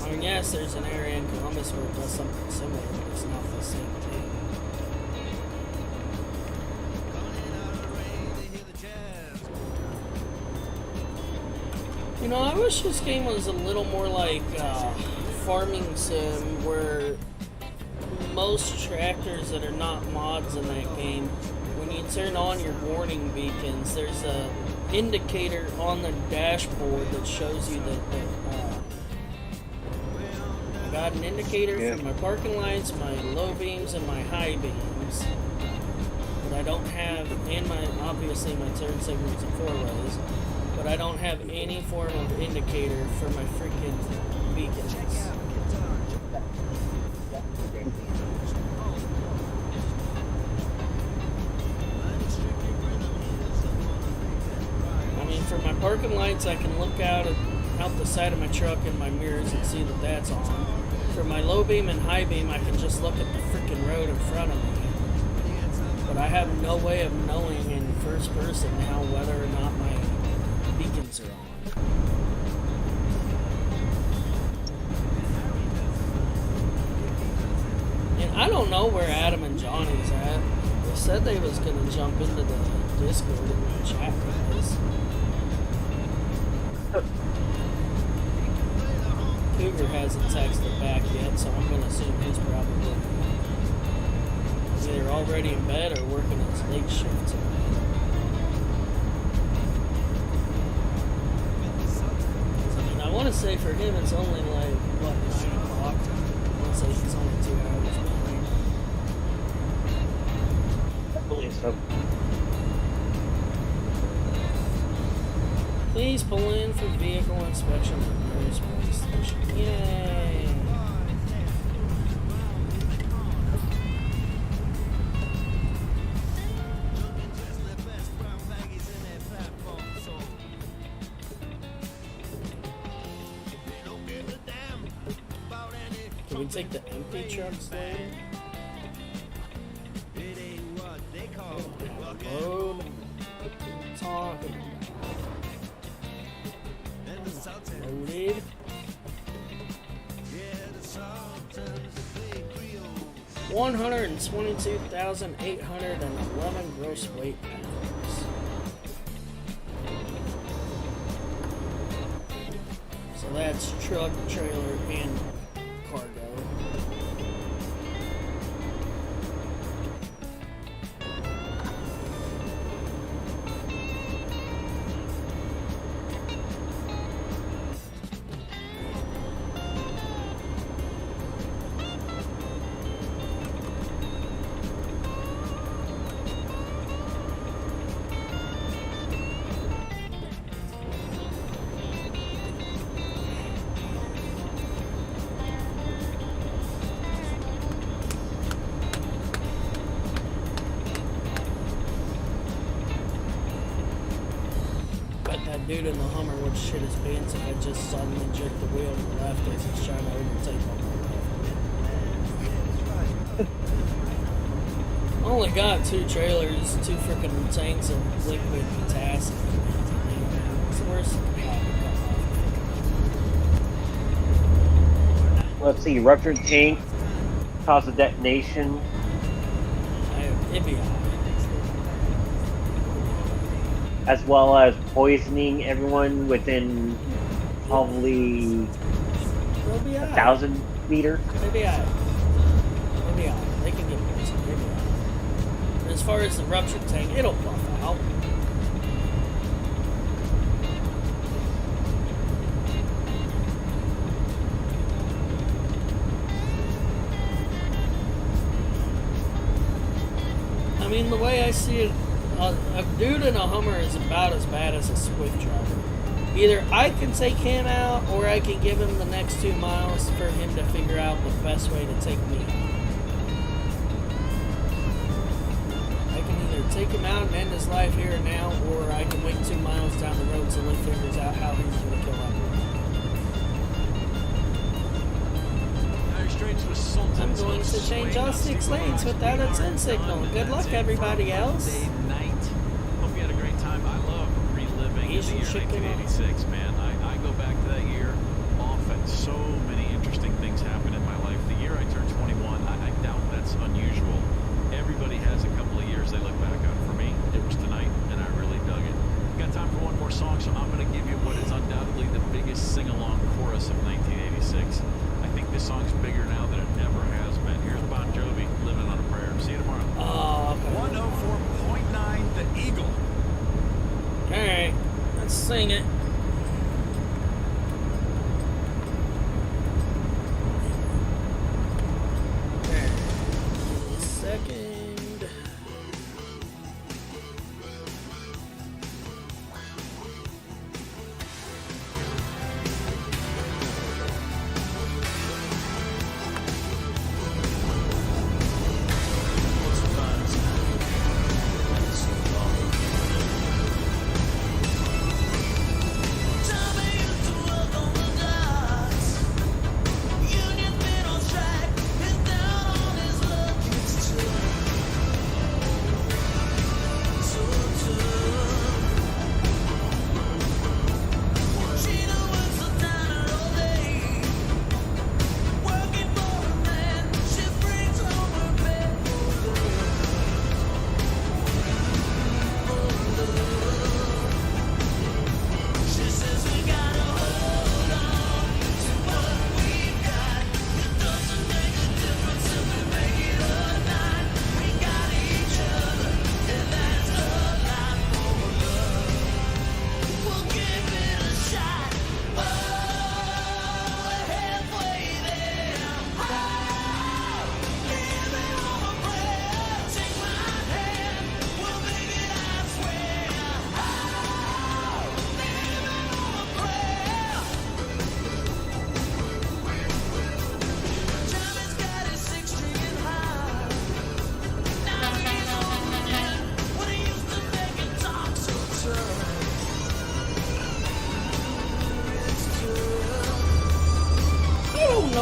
I mean, yes, there's an area in Columbus where it does something similar, but it's not the same thing. You know, I wish this game was a little more like Farming Sim, where most tractors that are not mods in that game, when you turn on your warning beacons, there's a indicator on the dashboard that shows you that I got an indicator for my parking lights, my low beams, and my high beams. But I don't have, and obviously my turn signals and four-ways, but I don't have any form of indicator for my freaking beacons. parking lights, I can look out the side of my truck in my mirrors and see that that's on. For my low beam and high beam, I can just look at the freaking road in front of me. But I have no way of knowing in first person now whether or not my beacons are on. And I don't know where Adam and Johnny's at. They said they was going to jump into the Discord and chat with us. Cougar hasn't texted back yet, so I'm going to assume he's probably either already in bed or working his late shift tonight. I want to say for him it's only like, what, 9 o'clock? I want to say he's only 2 hours behind. I believe so. Please pull in for vehicle inspection at Montrose police station. Yay! Can we take the empty trucks later? Load. Talk. Loaded. 122,811 gross weight pounds. So that's truck, trailer, and cargo. Dude in the Hummer would shit his pants if I just suddenly jerked the wheel to the left as he's trying to overtake on my left. Only got 2 trailers, 2 freaking tanks of liquid potassium. It's the worst that could happen. Let's see, ruptured tank, cause of detonation. It'd be alright. As well as poisoning everyone within probably 1,000 meters. Maybe I. They can get poisoned. Maybe I. As far as the ruptured tank, it'll buff out. I mean, the way I see it, a dude in a Hummer is about as bad as a Swift driver. Either I can take him out, or I can give him the next 2 miles for him to figure out the best way to take me out. I can either take him out and end his life here and now, or I can wait 2 miles down the road till he figures out how he's going to kill that person. I'm going to change all 6 lanes without a 10 signal. Good luck, everybody else. Hope you had a great time. I love reliving the year 1986, man. I go back to that year often. So many interesting things happen in my life. The year I turned 21, I doubt that's unusual. Everybody has a couple of years they look back on. For me, it was tonight, and I really dug it. Got time for one more song, so I'm going to give you what is undoubtedly the biggest sing-along chorus of 1986. I think this song's bigger now than it ever has been. Here's Bon Jovi, Living on a Prayer. See you tomorrow. Oh, okay. 104.9 The Eagle. Alright, let's sing it. Second.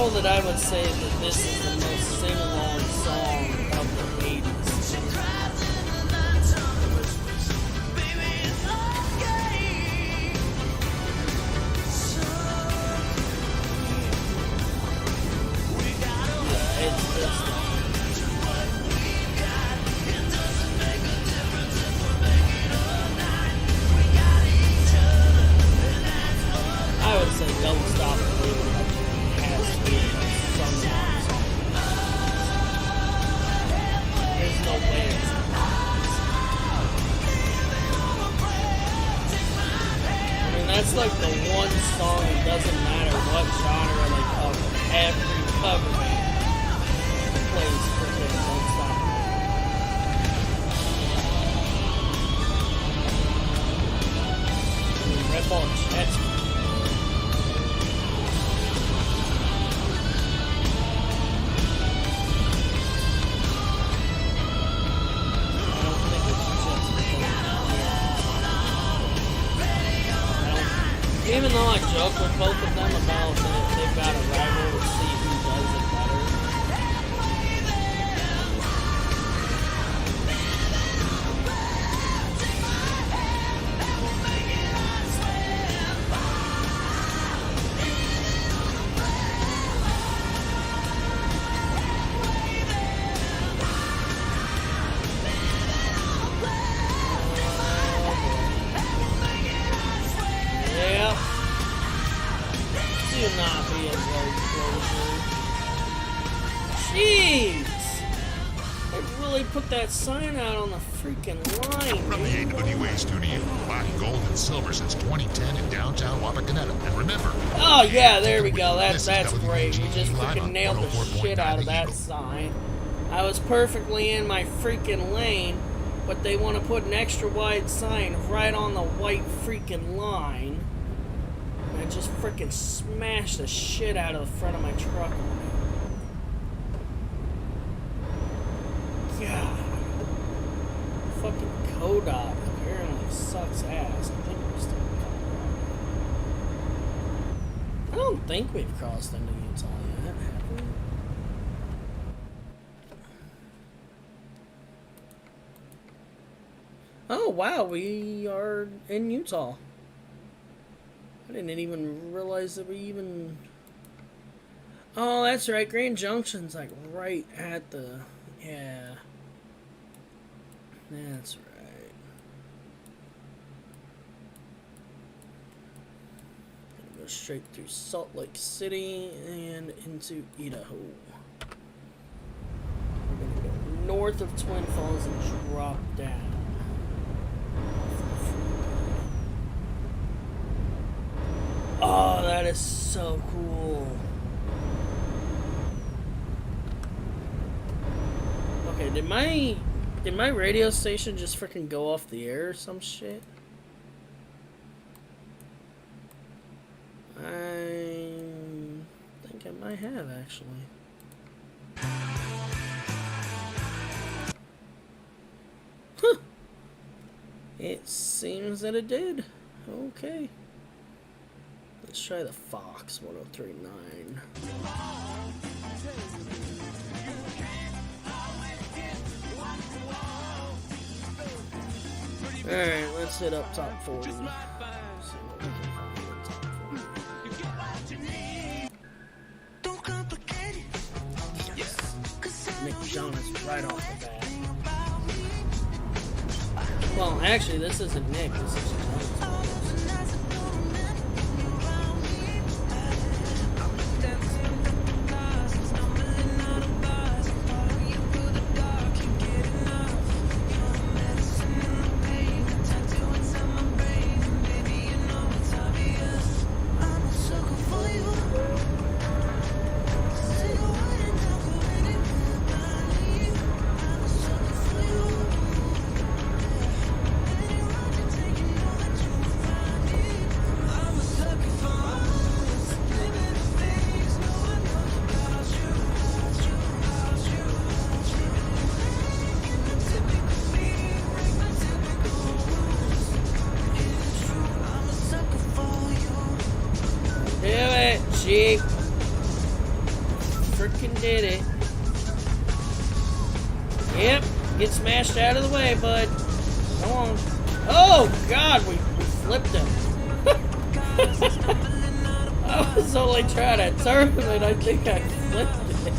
know that I would say that this is the most sing-along song of the 80s. I would say Don't Stop Believing has to be some song. There's no way it's not. I mean, that's like the one song that doesn't matter what genre they cover. Every cover band plays freaking Don't Stop Believing. I mean, Red Ball Jets. Even though I joke with both of them about that they've got a rival to see who does it better. Not be a road closure. Jeez! They really put that sign out on the freaking line. From the AWA studio, buying gold and silver since 2010 in downtown Wapakoneta. And remember... Oh yeah, there we go. That's great. You just freaking nailed the shit out of that sign. I was perfectly in my freaking lane, but they want to put an extra wide sign right on the white freaking line. I just freaking smashed the shit out of the front of my truck. God. Fucking CODOT apparently sucks ass. I think we're still in Colorado. I don't think we've crossed into Utah yet, have we? Oh wow, we are in Utah. I didn't even realize that we even... Oh, that's right. Grand Junction's like right at the... Yeah. That's right. Gonna go straight through Salt Lake City and into Idaho. We're gonna go north of Twin Falls and drop down. Oh, that is so cool. Okay, did my radio station just freaking go off the air or some shit? I think I might have actually. Huh. It seems that it did. Okay. Let's try the Fox 103.9. Alright, let's hit up top 40. See what we can find in top 40. Yes. Nick Jonas right off the bat. Well, actually, this isn't Nick, this is Jonas. did it. Yep, get smashed out of the way, bud. Come on. Oh, God, we flipped him. I was only trying to turn him, and I think I flipped it.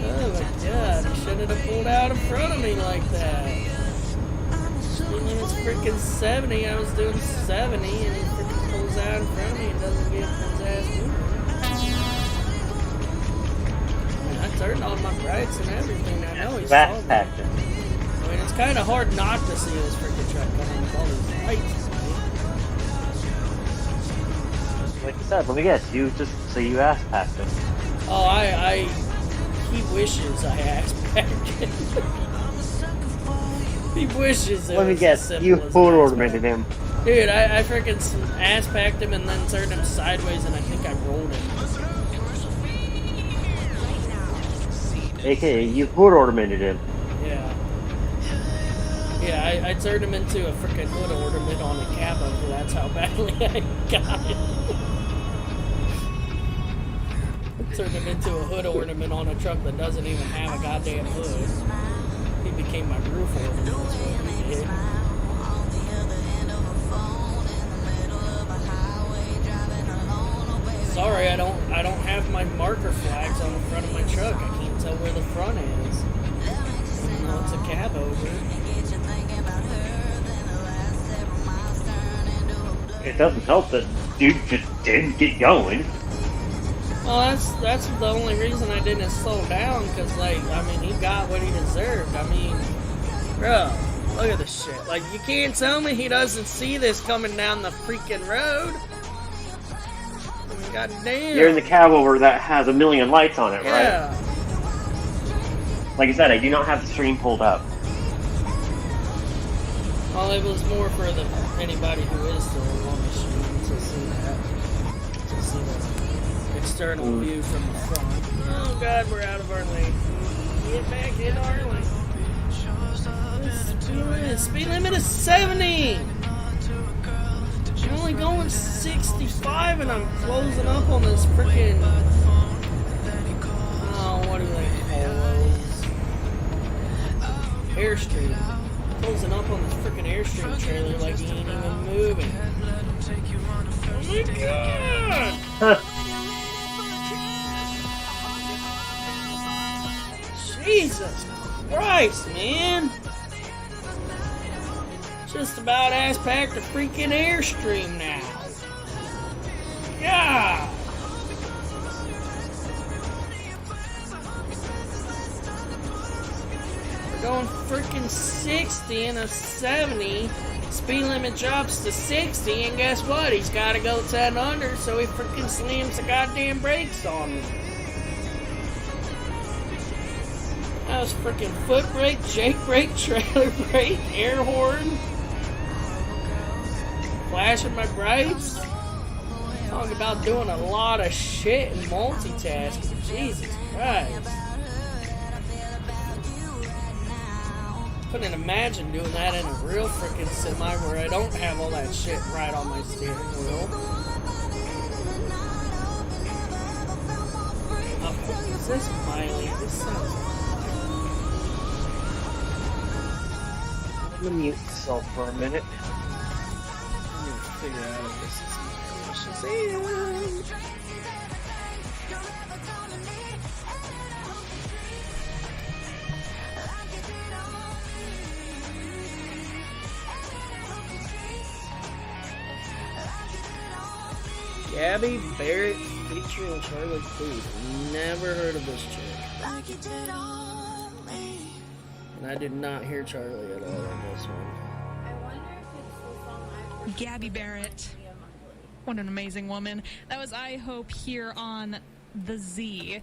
Oh, my God. He shouldn't have pulled out in front of me like that. It was freaking 70. I was doing 70, and he freaking pulls out in front of me and doesn't get his ass moving. I turned on my brights and everything. I know he saw me. I mean, it's kind of hard not to see this freaking truck coming with all these lights. Like I said, let me guess. You ass packed him. Oh, he wishes I ass packed him. He wishes it Let me was guess. as simple You as food an ass ornamented him. Dude, I freaking ass packed him and then turned him sideways, and I think I rolled him. AKA, you hood ornamented him. Yeah. Yeah, I turned him into a freaking hood ornament on a cabo, so that's how badly I got it. I turned him into a hood ornament on a truck that doesn't even have a goddamn hood. He became my roof ornament, is what he did. Sorry, I don't have my marker flags on the front of my truck. I can't tell where the front is. Even though it's a cab over. It doesn't help that dude just didn't get going. Well, that's the only reason I didn't slow down, because, like, I mean, he got what he deserved. I mean, bro, look at this shit. Like, you can't tell me he doesn't see this coming down the freaking road. I mean, goddamn. You're in the cab over that has a million lights on it, yeah. right? Like I said, I do not have the stream pulled up. Well, it was more for anybody who is still on the stream to see that. To see the external view from the front. Oh God, we're out of our lane. Get back in our lane. Speed limit is 70! I'm only going 65 and I'm closing up on this freaking... Oh, what do they call those? Airstream. Closing up on this freaking Airstream trailer like he ain't even moving. Oh my God! Jesus Christ, man! Just about ass packed a freaking Airstream now. God! We're going freaking 60 and a 70. Speed limit drops to 60, and guess what? He's got to go 10 under, so he freaking slams the goddamn brakes on me. That was freaking foot brake, jake brake, trailer brake, air horn. Flashing my brights. Talking about doing a lot of shit and multitasking. Jesus Christ. Couldn't imagine doing that in a real freaking semi where I don't have all that shit right on my steering wheel. Oh, is this Miley? This sounds... I'm gonna mute myself for a minute. I need to figure out if this is Shazam. Gabby Barrett featuring Charlie Puth. Never heard of this chick. And I did not hear Charlie at all on this one. Gabby Barrett. What an amazing woman. That was I Hope here on The Z.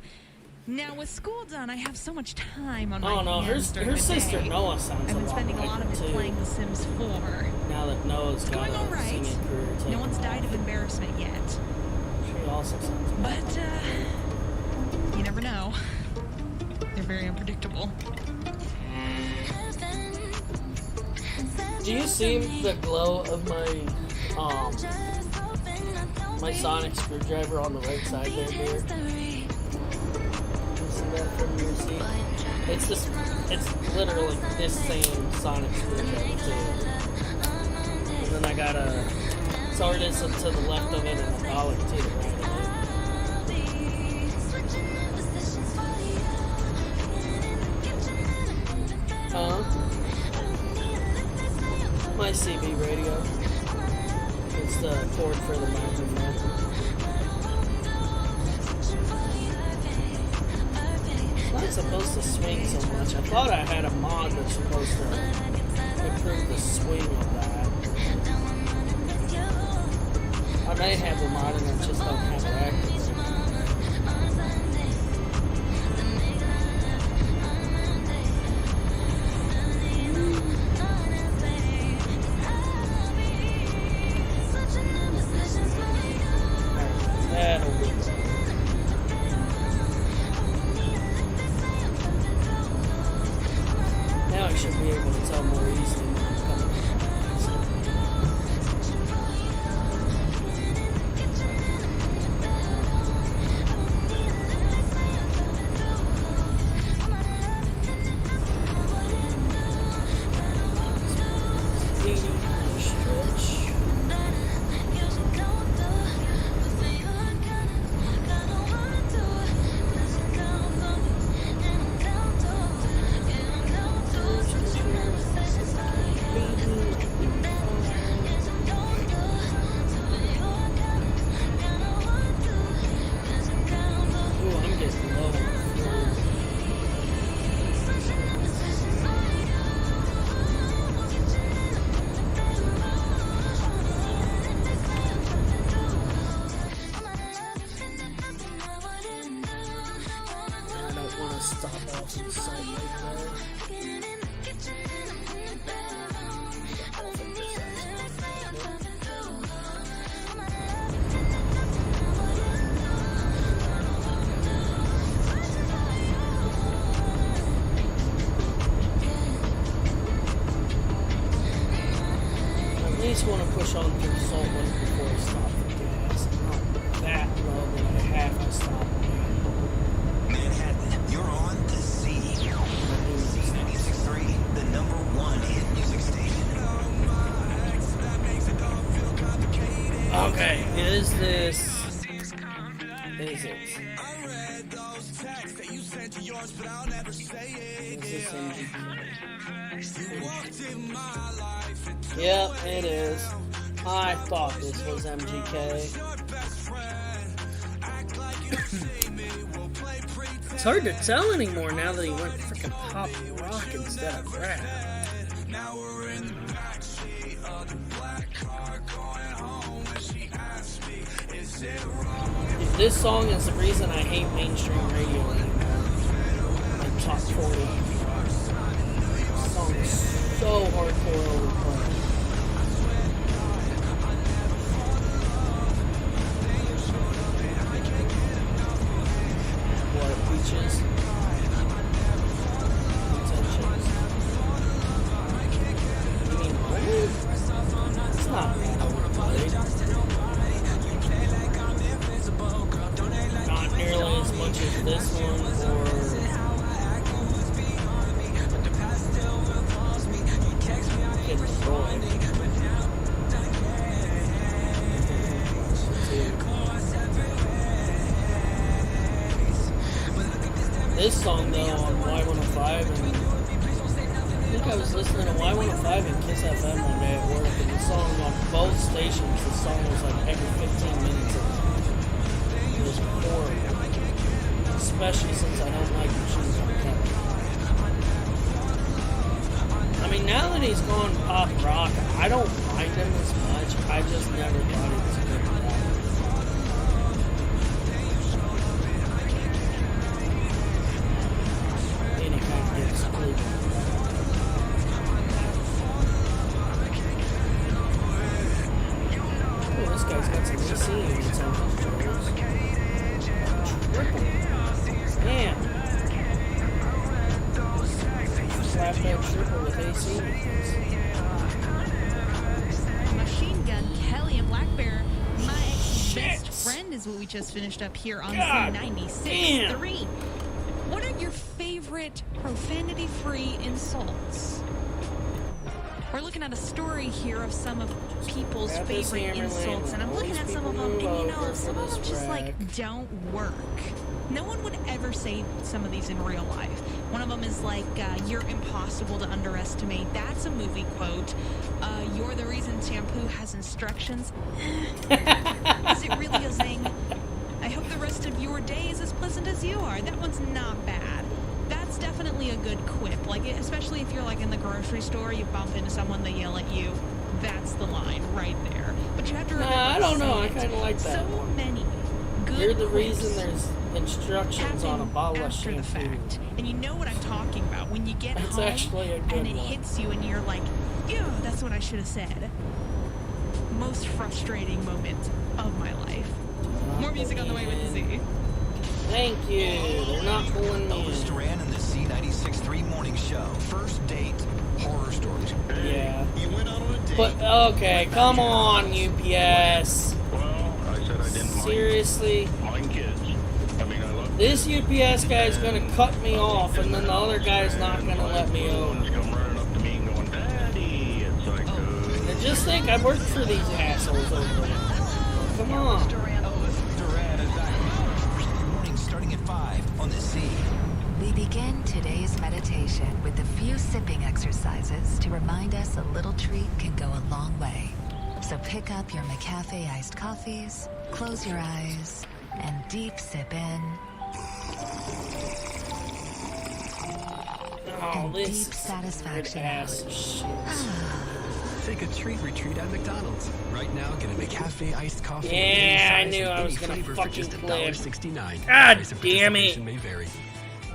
Now, with school done, I have so much time on my hands during her the sister day. Noah sounds I've been spending a lot of it too. playing The Sims 4. Now that Noah's It's got going all a right. singing career taken No one's died of embarrassment yet. She also sounds But, you never know. They're very unpredictable. Do you see the glow of my my sonic screwdriver on the right side there, dear? See, it's this. It's literally this same Sonic screwdriver too. And then I got a Sardis to the left of it and a Dalek to the right of it. My CB radio. It's the cord for the microphone. It's not supposed to swing so much. I thought I had a mod that's supposed to improve the swing of that. I may have the mod and I just don't have it active. Now I should be able to tell more easily when I'm coming. Want to push on through Salt Lake before I stop for gas. Not that low, but I have to stop. Manhattan, you're on the Z. Z96.3, the #1 hit music station. Okay, is this? Is it? Yep, it is. I thought this was MGK. It's hard to tell anymore now that he went freaking pop rock instead of rap. If this song is the reason I hate mainstream radio anymore, like top 40. This song is so hardcore overplayed. What, Peaches? Intentions? You mean Haulin? It's not that overplayed. Not nearly as much as this one, or this song though on Y105, and I think I was listening to Y105 and Kiss FM one day at work, and the song on both stations, the song was like every 15 minutes of it was horrible, especially since I don't like Machines on Kevin. I mean, now that he's gone pop rock, I don't mind him as much. I just never thought he was a good rapper. And he kind of gets screwed. Oh, this guy's got some AC units on his shoulders. Triple. Damn. Flatbed triple with AC units. Machine Gun Kelly and Black Bear. My ex-best friend is what we just finished up here on Z96.3. What are your favorite profanity-free insults? We're looking at a story here of some of people's Grab this favorite hammer, insults, and I'm all looking these at some of people them, and move you know, over some for of them this just rack. like don't work. No one would ever say some of these in real life. One of them is like, you're impossible to underestimate. That's a movie quote. You're the reason shampoo has instructions. Is it really a zing? I hope the rest of your day is as pleasant as you are. That one's not bad. That's definitely a good quip. Like, especially if you're like in the grocery store, you bump into someone, they yell at you. That's the line right there. But you have to remember. Nah, I don't know. I say it. kind of like that So one. many good You're the quips reason there's instructions on a bottle of after the shampoo. fact. And you know what I'm talking about when you get That's home actually a good and it one. hits you and you're like, ew, that's what I should have said. Most frustrating moment of my life. More music on the way with the Z. Thank you. They're not pulling me Elvis in. Duran and the Z96.3 Morning Show. First date. Horror stories. Yeah. You went out on a date. But, okay, come on, UPS. Well, I said I didn't Seriously? mind kids. I mean, I love This UPS guy's gonna cut me off, and then the other guy's not gonna let me over. come running up to me and going, Daddy. It's like, And just think, I worked for these assholes over there. Come on. Elvis Duran is back. Morning starting at 5 on the Z. We begin today's meditation with a few sipping exercises to remind us a little treat can go a long way. So pick up your McCafe iced coffees, close your eyes, and deep sip in. Oh, and this deep is satisfaction ass out. shit. Take a treat retreat at McDonald's. Right now, get a McCafe iced coffee. Yeah, any I size knew and I was any gonna flavor fucking for just clip. $1.69. God Price and damn it. participation may vary.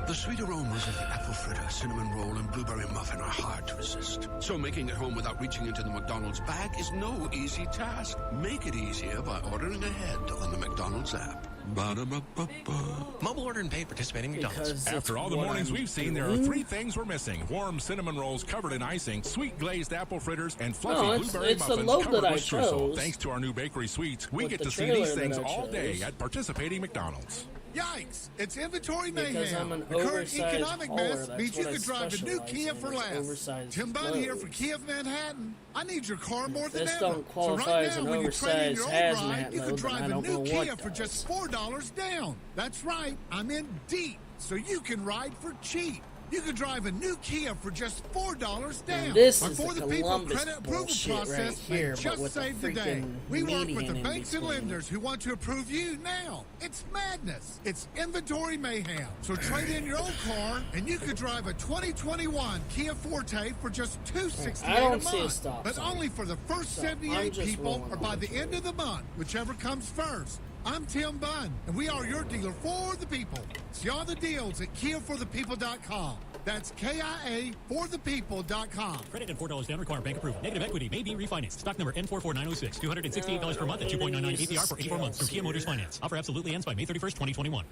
The sweet aromas of the apple fritter, cinnamon roll, and blueberry muffin are hard to resist. So making it home without reaching into the McDonald's bag is no easy task. Make it easier by ordering ahead on the McDonald's app. Ba-da-ba-ba-ba. Mobile order and pay participating McDonald's. After all the mornings we've seen, there are 3 things we're missing. Warm cinnamon rolls covered in icing, sweet glazed apple fritters, and fluffy blueberry it's the muffins load covered that I with streusel. chose. Thanks to our new bakery sweets, we With get the to see trailer these that things I all day chose. at participating McDonald's. Yikes! It's inventory Because mayhem. I'm an The current oversized economic hauler, mess that's means you what I could drive a new specialize Kia in, for is less. oversized Tim Bunn here for clothes. Kia of Manhattan. I need your car more than This ever. don't qualify so right as now, an when you trade in oversized your old hazmat ride, you mode, could then I drive a don't know new what Kia for does. just $4 down. That's right. I'm in deep, so you can ride for cheap. You can drive a new Kia for just $4 down. This Our is For the the People Columbus credit approval bullshit right process here, may but just with the save the day. freaking We work with median the in banks and between. lenders who want to approve you now. It's madness. It's inventory mayhem. So trade in your old car, and you could drive a 2021 Kia Forte for just $268 I don't a see a month. stop But sign. only for the first So, 78 I'm just people, rolling or by on the through. end of the month, whichever comes first. I'm Tim Bunn, and we are your dealer for the people. See all the deals at KiaForThePeople.com. That's KIA for thepeople.com. Credit and $4 down require bank approval. Negative equity may be refinanced. Stock number N44906. $268 per month at 2.99 APR for 84 months through Kia Motors Finance. Offer absolutely ends by May 31st, 2021.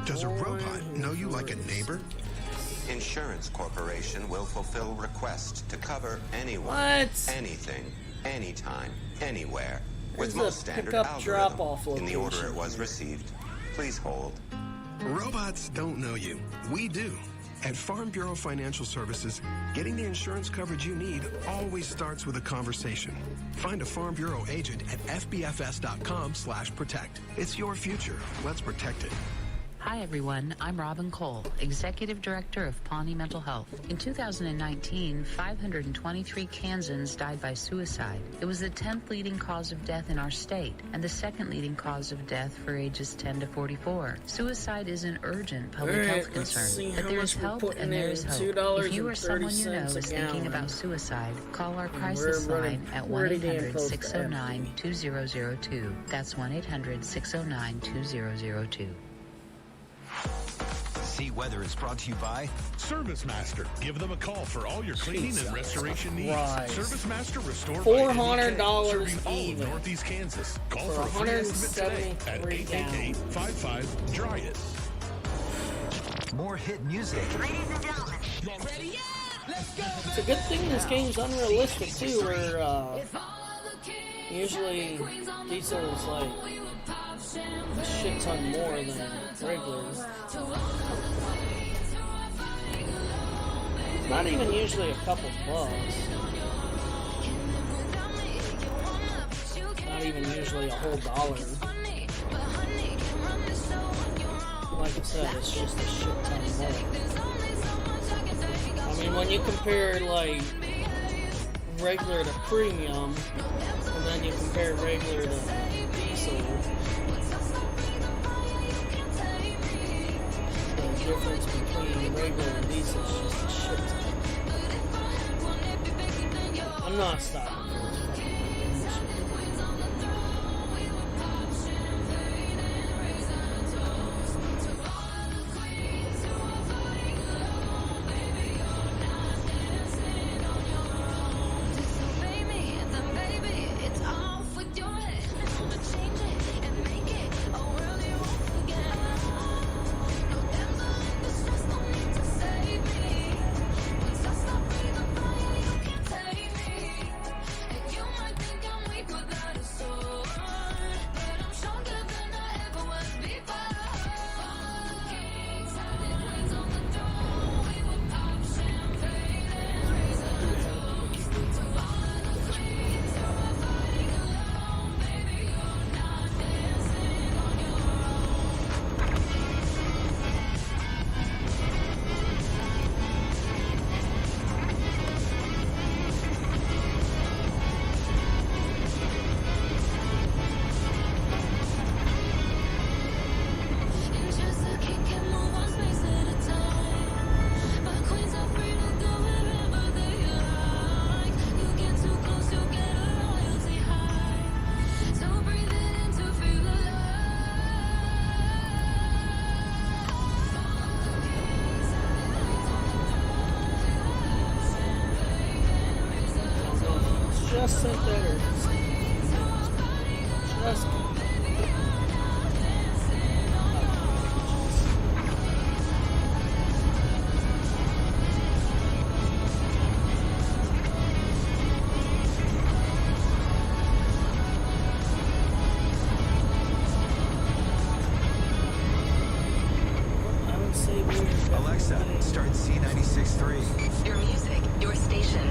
Does a robot know you like a neighbor? Insurance Corporation will fulfill requests to cover anyone, anything, anytime, anywhere, with There's a most standard pickup drop-off algorithm in the order location it was here. received. Please hold. Robots don't know you. We do. At Farm Bureau Financial Services, getting the insurance coverage you need always starts with a conversation. Find a Farm Bureau agent at fbfs.com/protect. It's your future. Let's protect it. Hi everyone, I'm Robin Cole, Executive Director of Pawnee Mental Health. In 2019, 523 Kansans died by suicide. It was the 10th leading cause of death in our state and the 2nd leading cause of death for ages 10 to 44. Suicide is an urgent public Alright, health let's concern, see but how there much is we're help putting and there in. is hope. $2.30 If you or someone you know a is thinking gallon. about suicide, call our And crisis we're running line at pretty damn close to 1-800-609-2002. That's 1-800-609-2002. See Weather is brought to you by Service Master. Give them a call for all your cleaning Jesus and restoration needs. Christ. Service Master Restore $400 serving all of even. Northeast Kansas. Call For for a free estimate today at 173 888-55-DRY-IT. more hit music. It's a good thing this game's unrealistic too, where usually Diesel's like a shit ton more than regulars. Not even usually a couple bucks. Not even usually a whole dollar. Like I said, it's just a shit ton more. I mean, when you compare like regular to premium, and then you compare regular to diesel, the difference between regular and diesel is just a shit ton. I'm not stopping for this fucking shit. Just sent that or just Alexa, start C96.3. Your music, your station.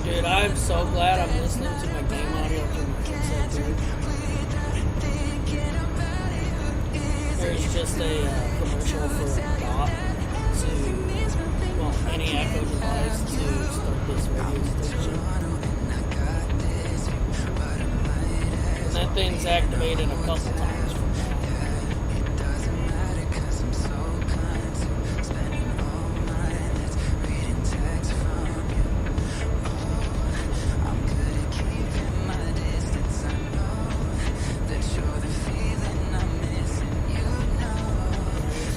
Dude, I'm so glad I'm listening to my game audio through my headset, dude. There's just a commercial for a dot to, well, any Echo device to start this radio station. And that thing's activated a couple times from now.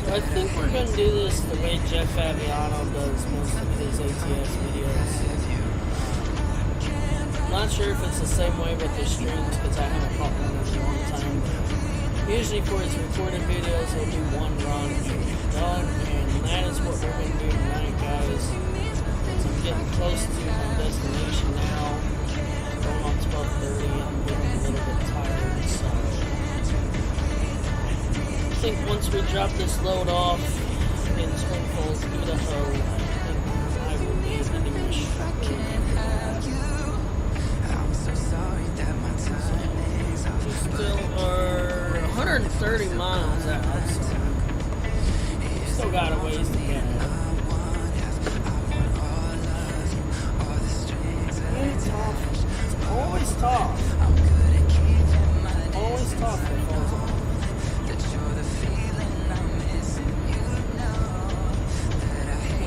I think we're going to do this the way Jeff Fabiano does most of his ATS videos. I'm not sure if it's the same way with the streams because I haven't caught one in a long time. Usually for his recorded videos, he'll do one run and done, and that is what we're going to do tonight, guys. So I'm getting close to my destination now. Going on 12:30. I'm getting a little bit tired, so I think once we drop this load off in Twin Falls, Idaho, I will be ending my we still are 130 miles out, so still got a ways to get. It's tough. It's always tough. Always tough when it falls off.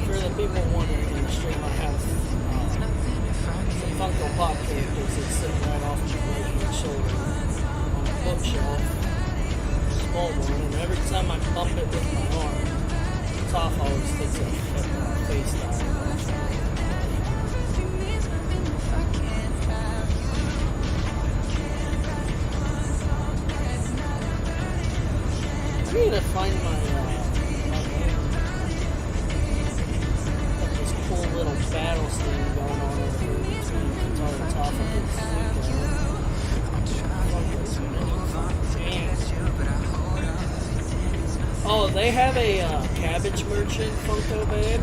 For the people wondering in the stream, I have some Funko Pop characters that sit right off my right hand shoulder on a bookshelf, small one, and every time I bump it with my arm, Toph always takes a face dive. I need to find my this cool little battle scene going on over here between Qatar and Toph against They have a Cabbage Merchant Funko bed,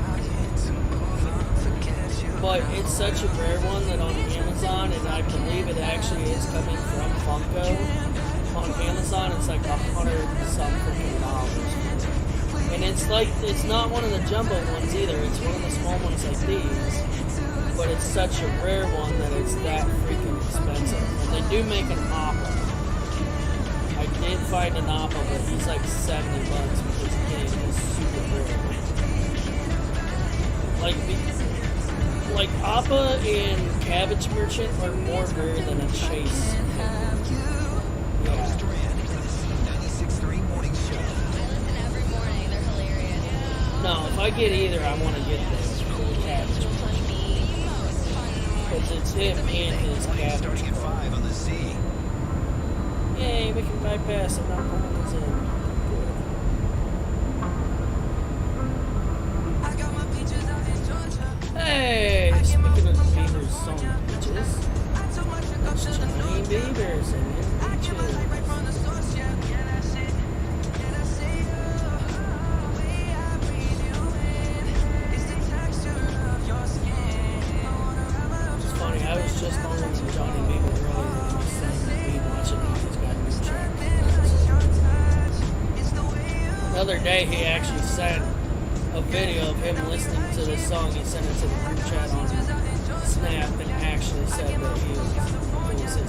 but it's such a rare one that on Amazon, and I believe it actually is coming from Funko, on Amazon it's like $100-something. And it's like, it's not one of the jumbo ones either, it's one of the small ones like these, but it's such a rare one that it's that freaking expensive. And they do make an Appa. I did find an Appa, but he's like $70 because again, he's super rare. Like Appa and Cabbage Merchant are more rare than a Chase. No, if I get either, I want to get this for the Cabbage Merchant. Because it's him and his Cabbage. Yay, we can bypass it, not pulling this in. Hey, speaking of Beaver's song, bitches. Johnny Beaver's and his bitches. I was just on with Johnny Beaver earlier and he was saying that we watching all these guys new track. The other day he actually sent a video of him listening to this song. He sent it to the group chat on Snap and actually said that it was his new single.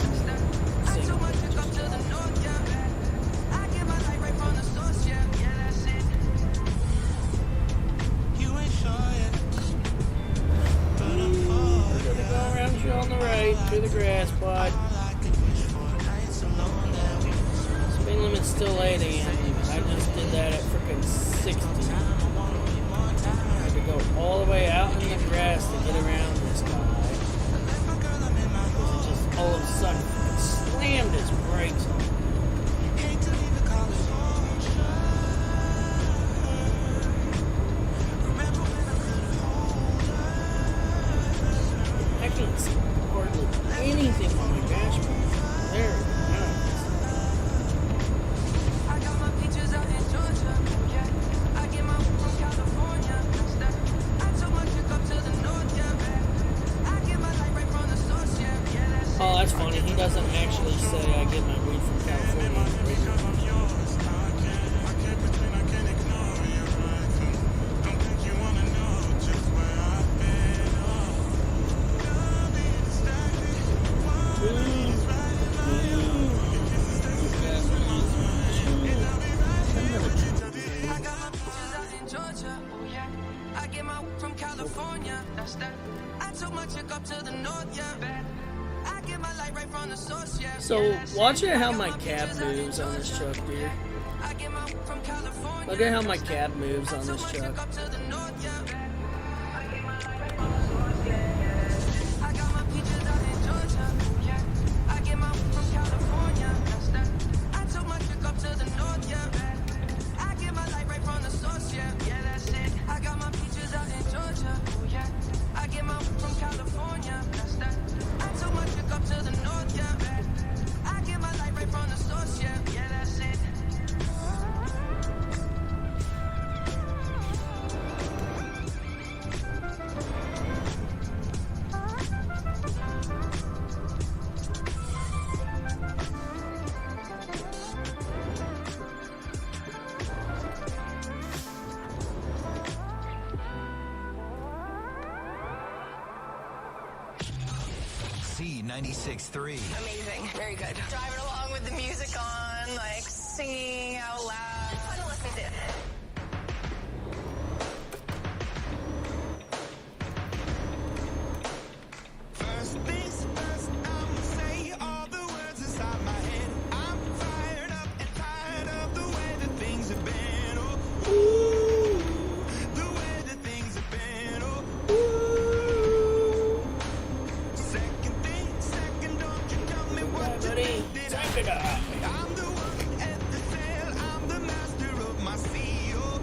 On the right, through the grass plot. Speed limit's still 80, and I just did that at freaking 60. I had to go all the way out in the grass to get around this guy. Because it just all of a sudden slammed his brakes on me. I can't see hardly anything on my dashboard. There it is. Oh, that's funny. He doesn't actually say I get my weed from California. So, watch out how my cab moves on this truck, dude. Look at how my cab moves on this truck. C96.3. Amazing. Very good. Driving along with the music on, like singing out loud. Fun to listen to. First things first, I'ma say all the words inside my head. I'm fired up and tired of the way that things have been. Oh, ooh, the way that things have been. Oh, ooh. Second thing, second, don't you tell me what to do. I'm the one at the sail. I'm the master of my sea. Oh,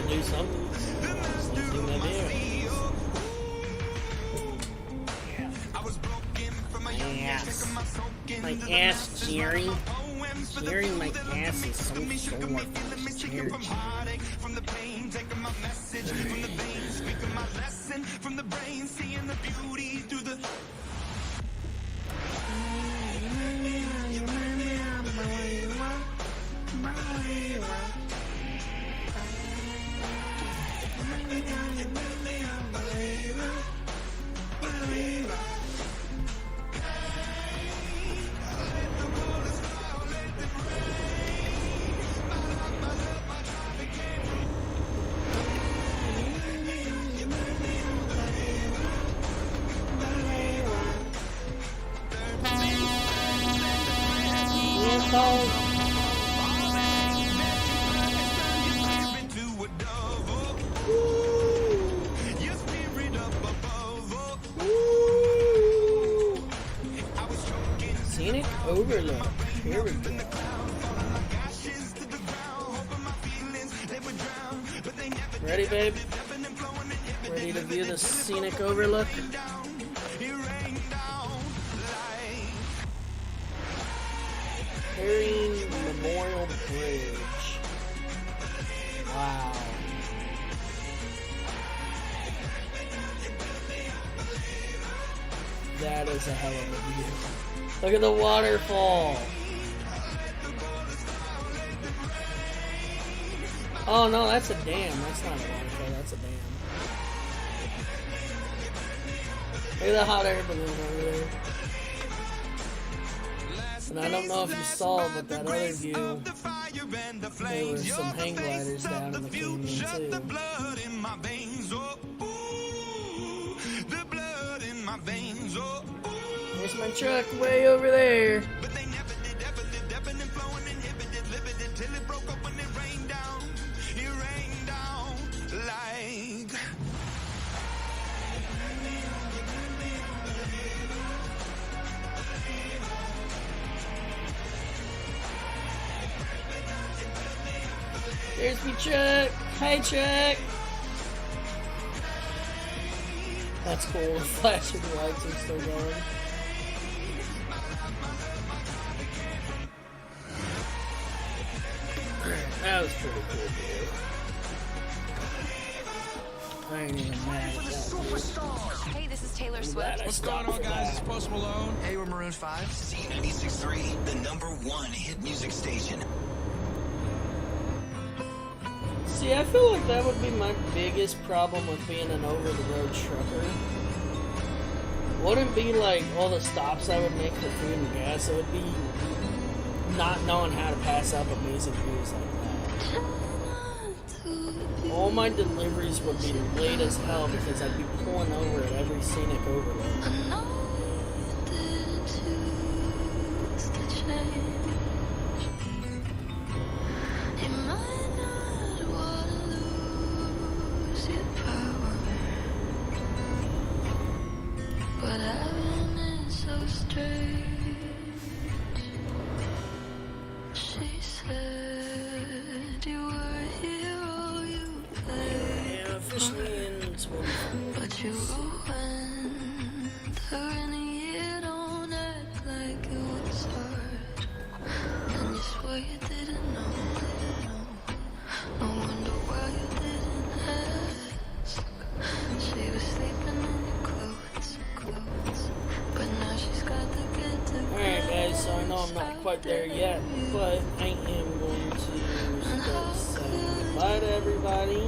do something. The master of my sea. Oh, I was broken from my young age, taking my soak into My the ass, masses, Jerry. writing my poems for the Jerry, my few that look ass at me, is so look at me, sore. feeling me chicken from heartache, from the pain, taking my message from the veins, speaking my lesson from the brain, seeing the beauty through the. Scenic Overlook. Here we go. Ready, babe? Ready to view the scenic overlook? Haulin Memorial Bridge. Wow. That is a hell of a view. Look at the waterfall. Oh no, that's a dam. That's not a waterfall, that's a dam. Look at the hot air balloon over there. And I don't know if you saw, but that other view, there were some hang gliders down in the canyon too. There's my truck way over there. There's me truck. Hi, truck. That's cool. The flashing lights are still going. That was pretty cool, dude. I ain't even mad at that. Hey, this is Taylor Swift. What's going on, guys? It's Post Malone. Hey, we're Maroon 5. Z96.3, the #1 hit music station. See, I feel like that would be my biggest problem with being an over-the-road trucker. Wouldn't be like all the stops I would make for food and gas. It would be not knowing how to pass up amazing views like that. All my deliveries would be late as hell because I'd be pulling over at every scenic overlook. Quite there yet, but I am going to start saying goodbye to everybody.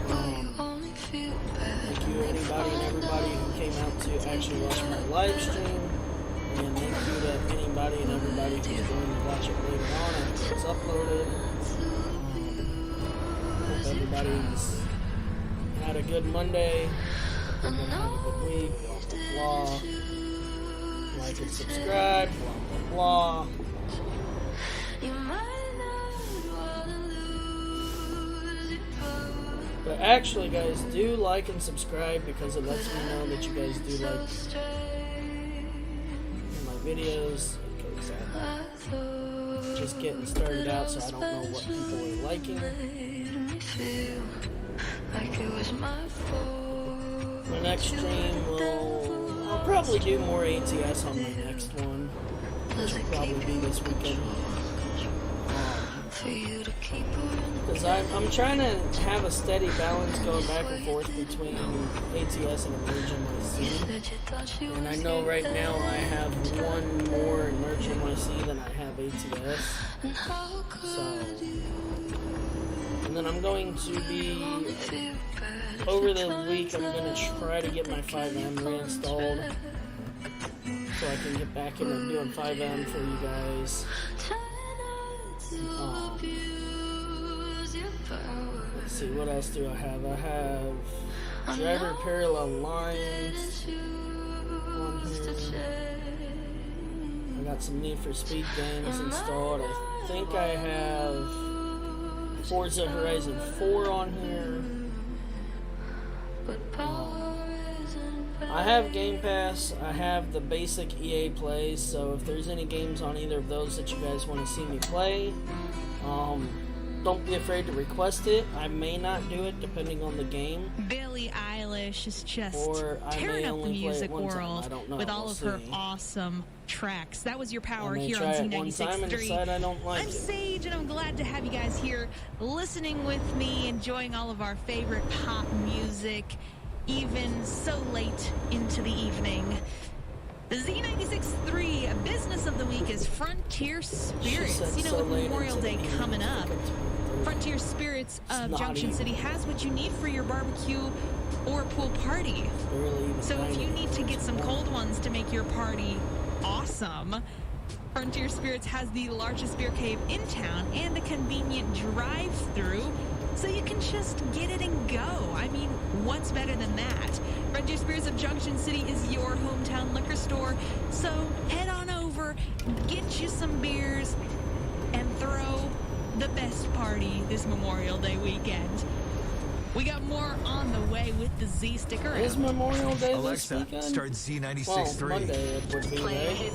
Thank you anybody and everybody who came out to actually watch my live stream, and thank you to anybody and everybody who's going to watch it later on after it's uploaded. Hope everybody's had a good Monday, hope you're gonna have a good week, blah blah blah. Like and subscribe, blah blah blah. But actually, guys, do like and subscribe because it lets me know that you guys do like my videos. Because I'm just getting started out, so I don't know what people are liking. My next stream I'll probably do more ATS on my next one, which will probably be this weekend. Because I'm trying to have a steady balance going back and forth between ATS and Emerge NYC. And I know right now I have one more Emerge NYC than I have ATS. So, and then I'm going to be, over the week, I'm going to try to get my 5M reinstalled. So I can get back into doing 5M for you guys. Let's see, what else do I have? I have Driver Parallel Lines on here. I got some Need for Speed games installed. I think I have Forza Horizon 4 on here. I have Game Pass. I have the basic EA plays, so if there's any games on either of those that you guys want to see me play, don't be afraid to request it. I may not do it depending on the game. Billie Eilish is just tearing up the music world with all of her awesome tracks. That was your power here on Z96.3. I'm Sage, and I'm glad to have you guys here listening with me, enjoying all of our favorite pop music, even so late into the evening. The Z96.3 business of the week is Frontier Spirits. You know, with Memorial Day coming up, Frontier Spirits of Junction City has what you need for your barbecue or pool party. So if you need to get some cold ones to make your party awesome, Frontier Spirits has the largest beer cave in town and a convenient drive-through, so you can just get it and go. I mean, what's better than that? Frontier Spirits of Junction City is your hometown liquor store, so head on over, get you some beers, and throw the best party this Memorial Day weekend. We got more on the way with the Z sticker. Is Memorial Day Alexa, this weekend? start Z96.3. Well, Monday it would be, right?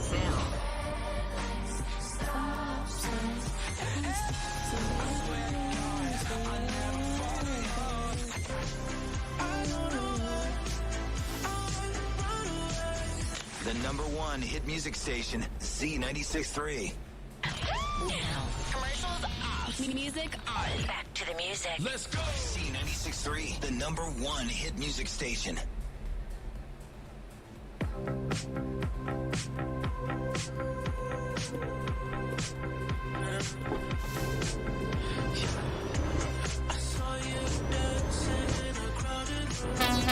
The #1 hit music station, Z96.3. Commercials off. Music on. Back to the music. Let's go. Z96.3, the #1 hit music station. I saw you dancing in a crowded room.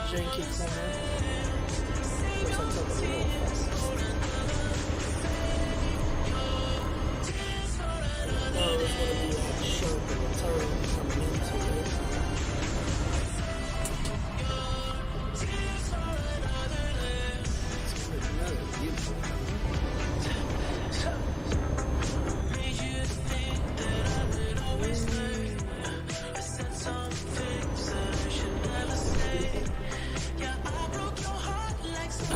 Janky corner. Of course, I took it real fast. Oh, there's going to be a sharp and a turn coming into it. It's another beautiful.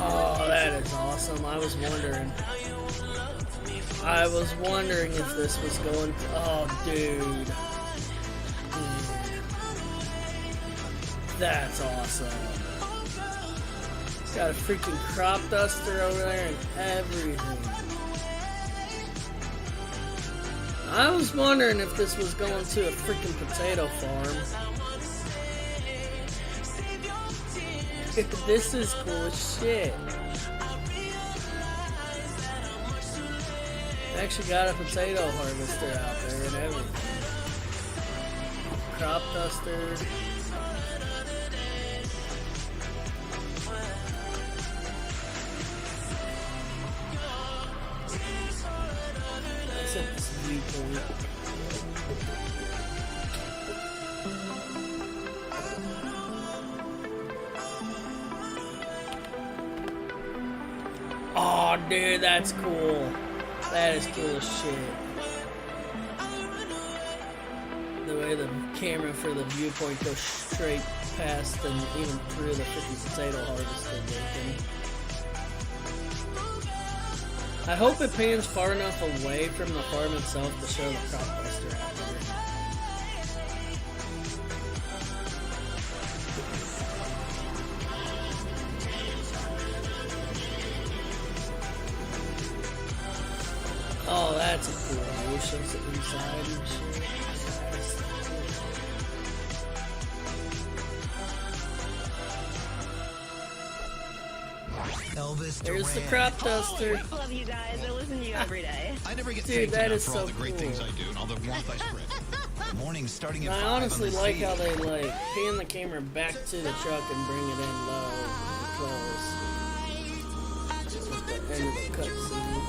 Oh, that is awesome. I was wondering if this was going to, oh, dude. That's awesome. It's got a freaking crop duster over there and everything. I was wondering if this was going to a freaking potato farm. This is cool as shit. Actually got a potato harvester out there and everything. Crop duster. Let's hit this viewpoint. Oh, dude, that's cool. That is cool as shit. The way the camera for the viewpoint goes straight past and even through the freaking potato harvester thing. I hope it pans far enough away from the farm itself to show the crop duster out there. Oh, that's a cool view. Shows it inside and shit. Elvis There's the crop duster. I love you guys. I listen to you every day. I never get Dude, thanked that enough is for so all the great cool. things I do and all the warmth I spread. Mornings starting at I 5 honestly on the like sea. how they like pan the camera back to the truck and bring it in low and close. Just at the end of the cutscene.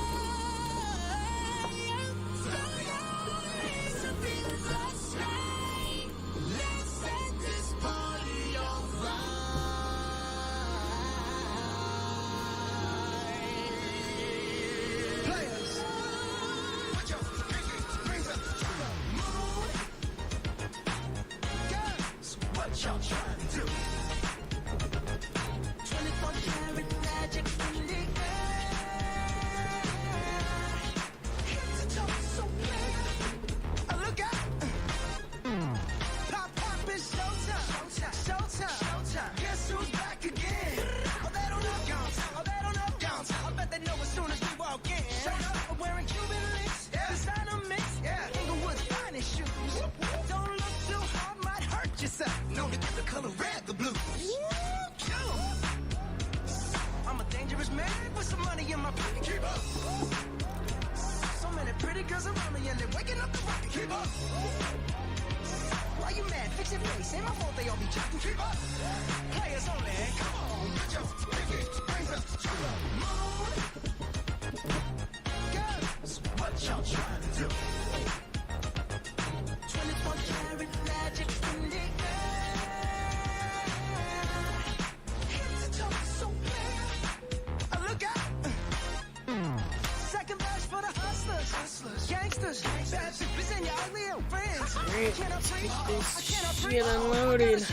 Shit unloaded.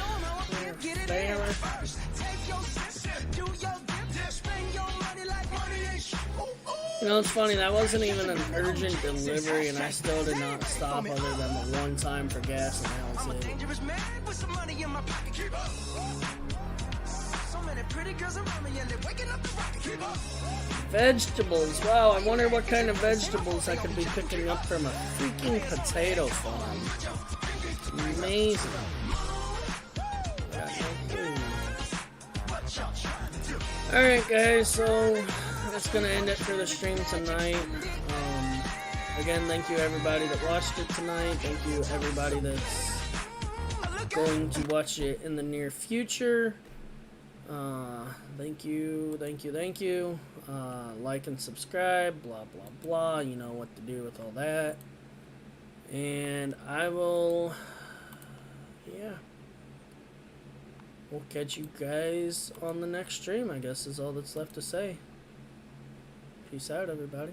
You know, it's funny, that wasn't even an urgent delivery, and I still did not stop other than the one time for gas, and that was it. Vegetables. Wow, I wonder what kind of vegetables I could be picking up from a freaking potato farm. It's amazing. Alright guys, so that's gonna end it for the stream tonight. Again, thank you everybody that watched it tonight. Thank you everybody that's going to watch it in the near future. Thank you. Like and subscribe, blah, blah, blah. You know what to do with all that. And I will, yeah. We'll catch you guys on the next stream, I guess is all that's left to say. Peace out, everybody.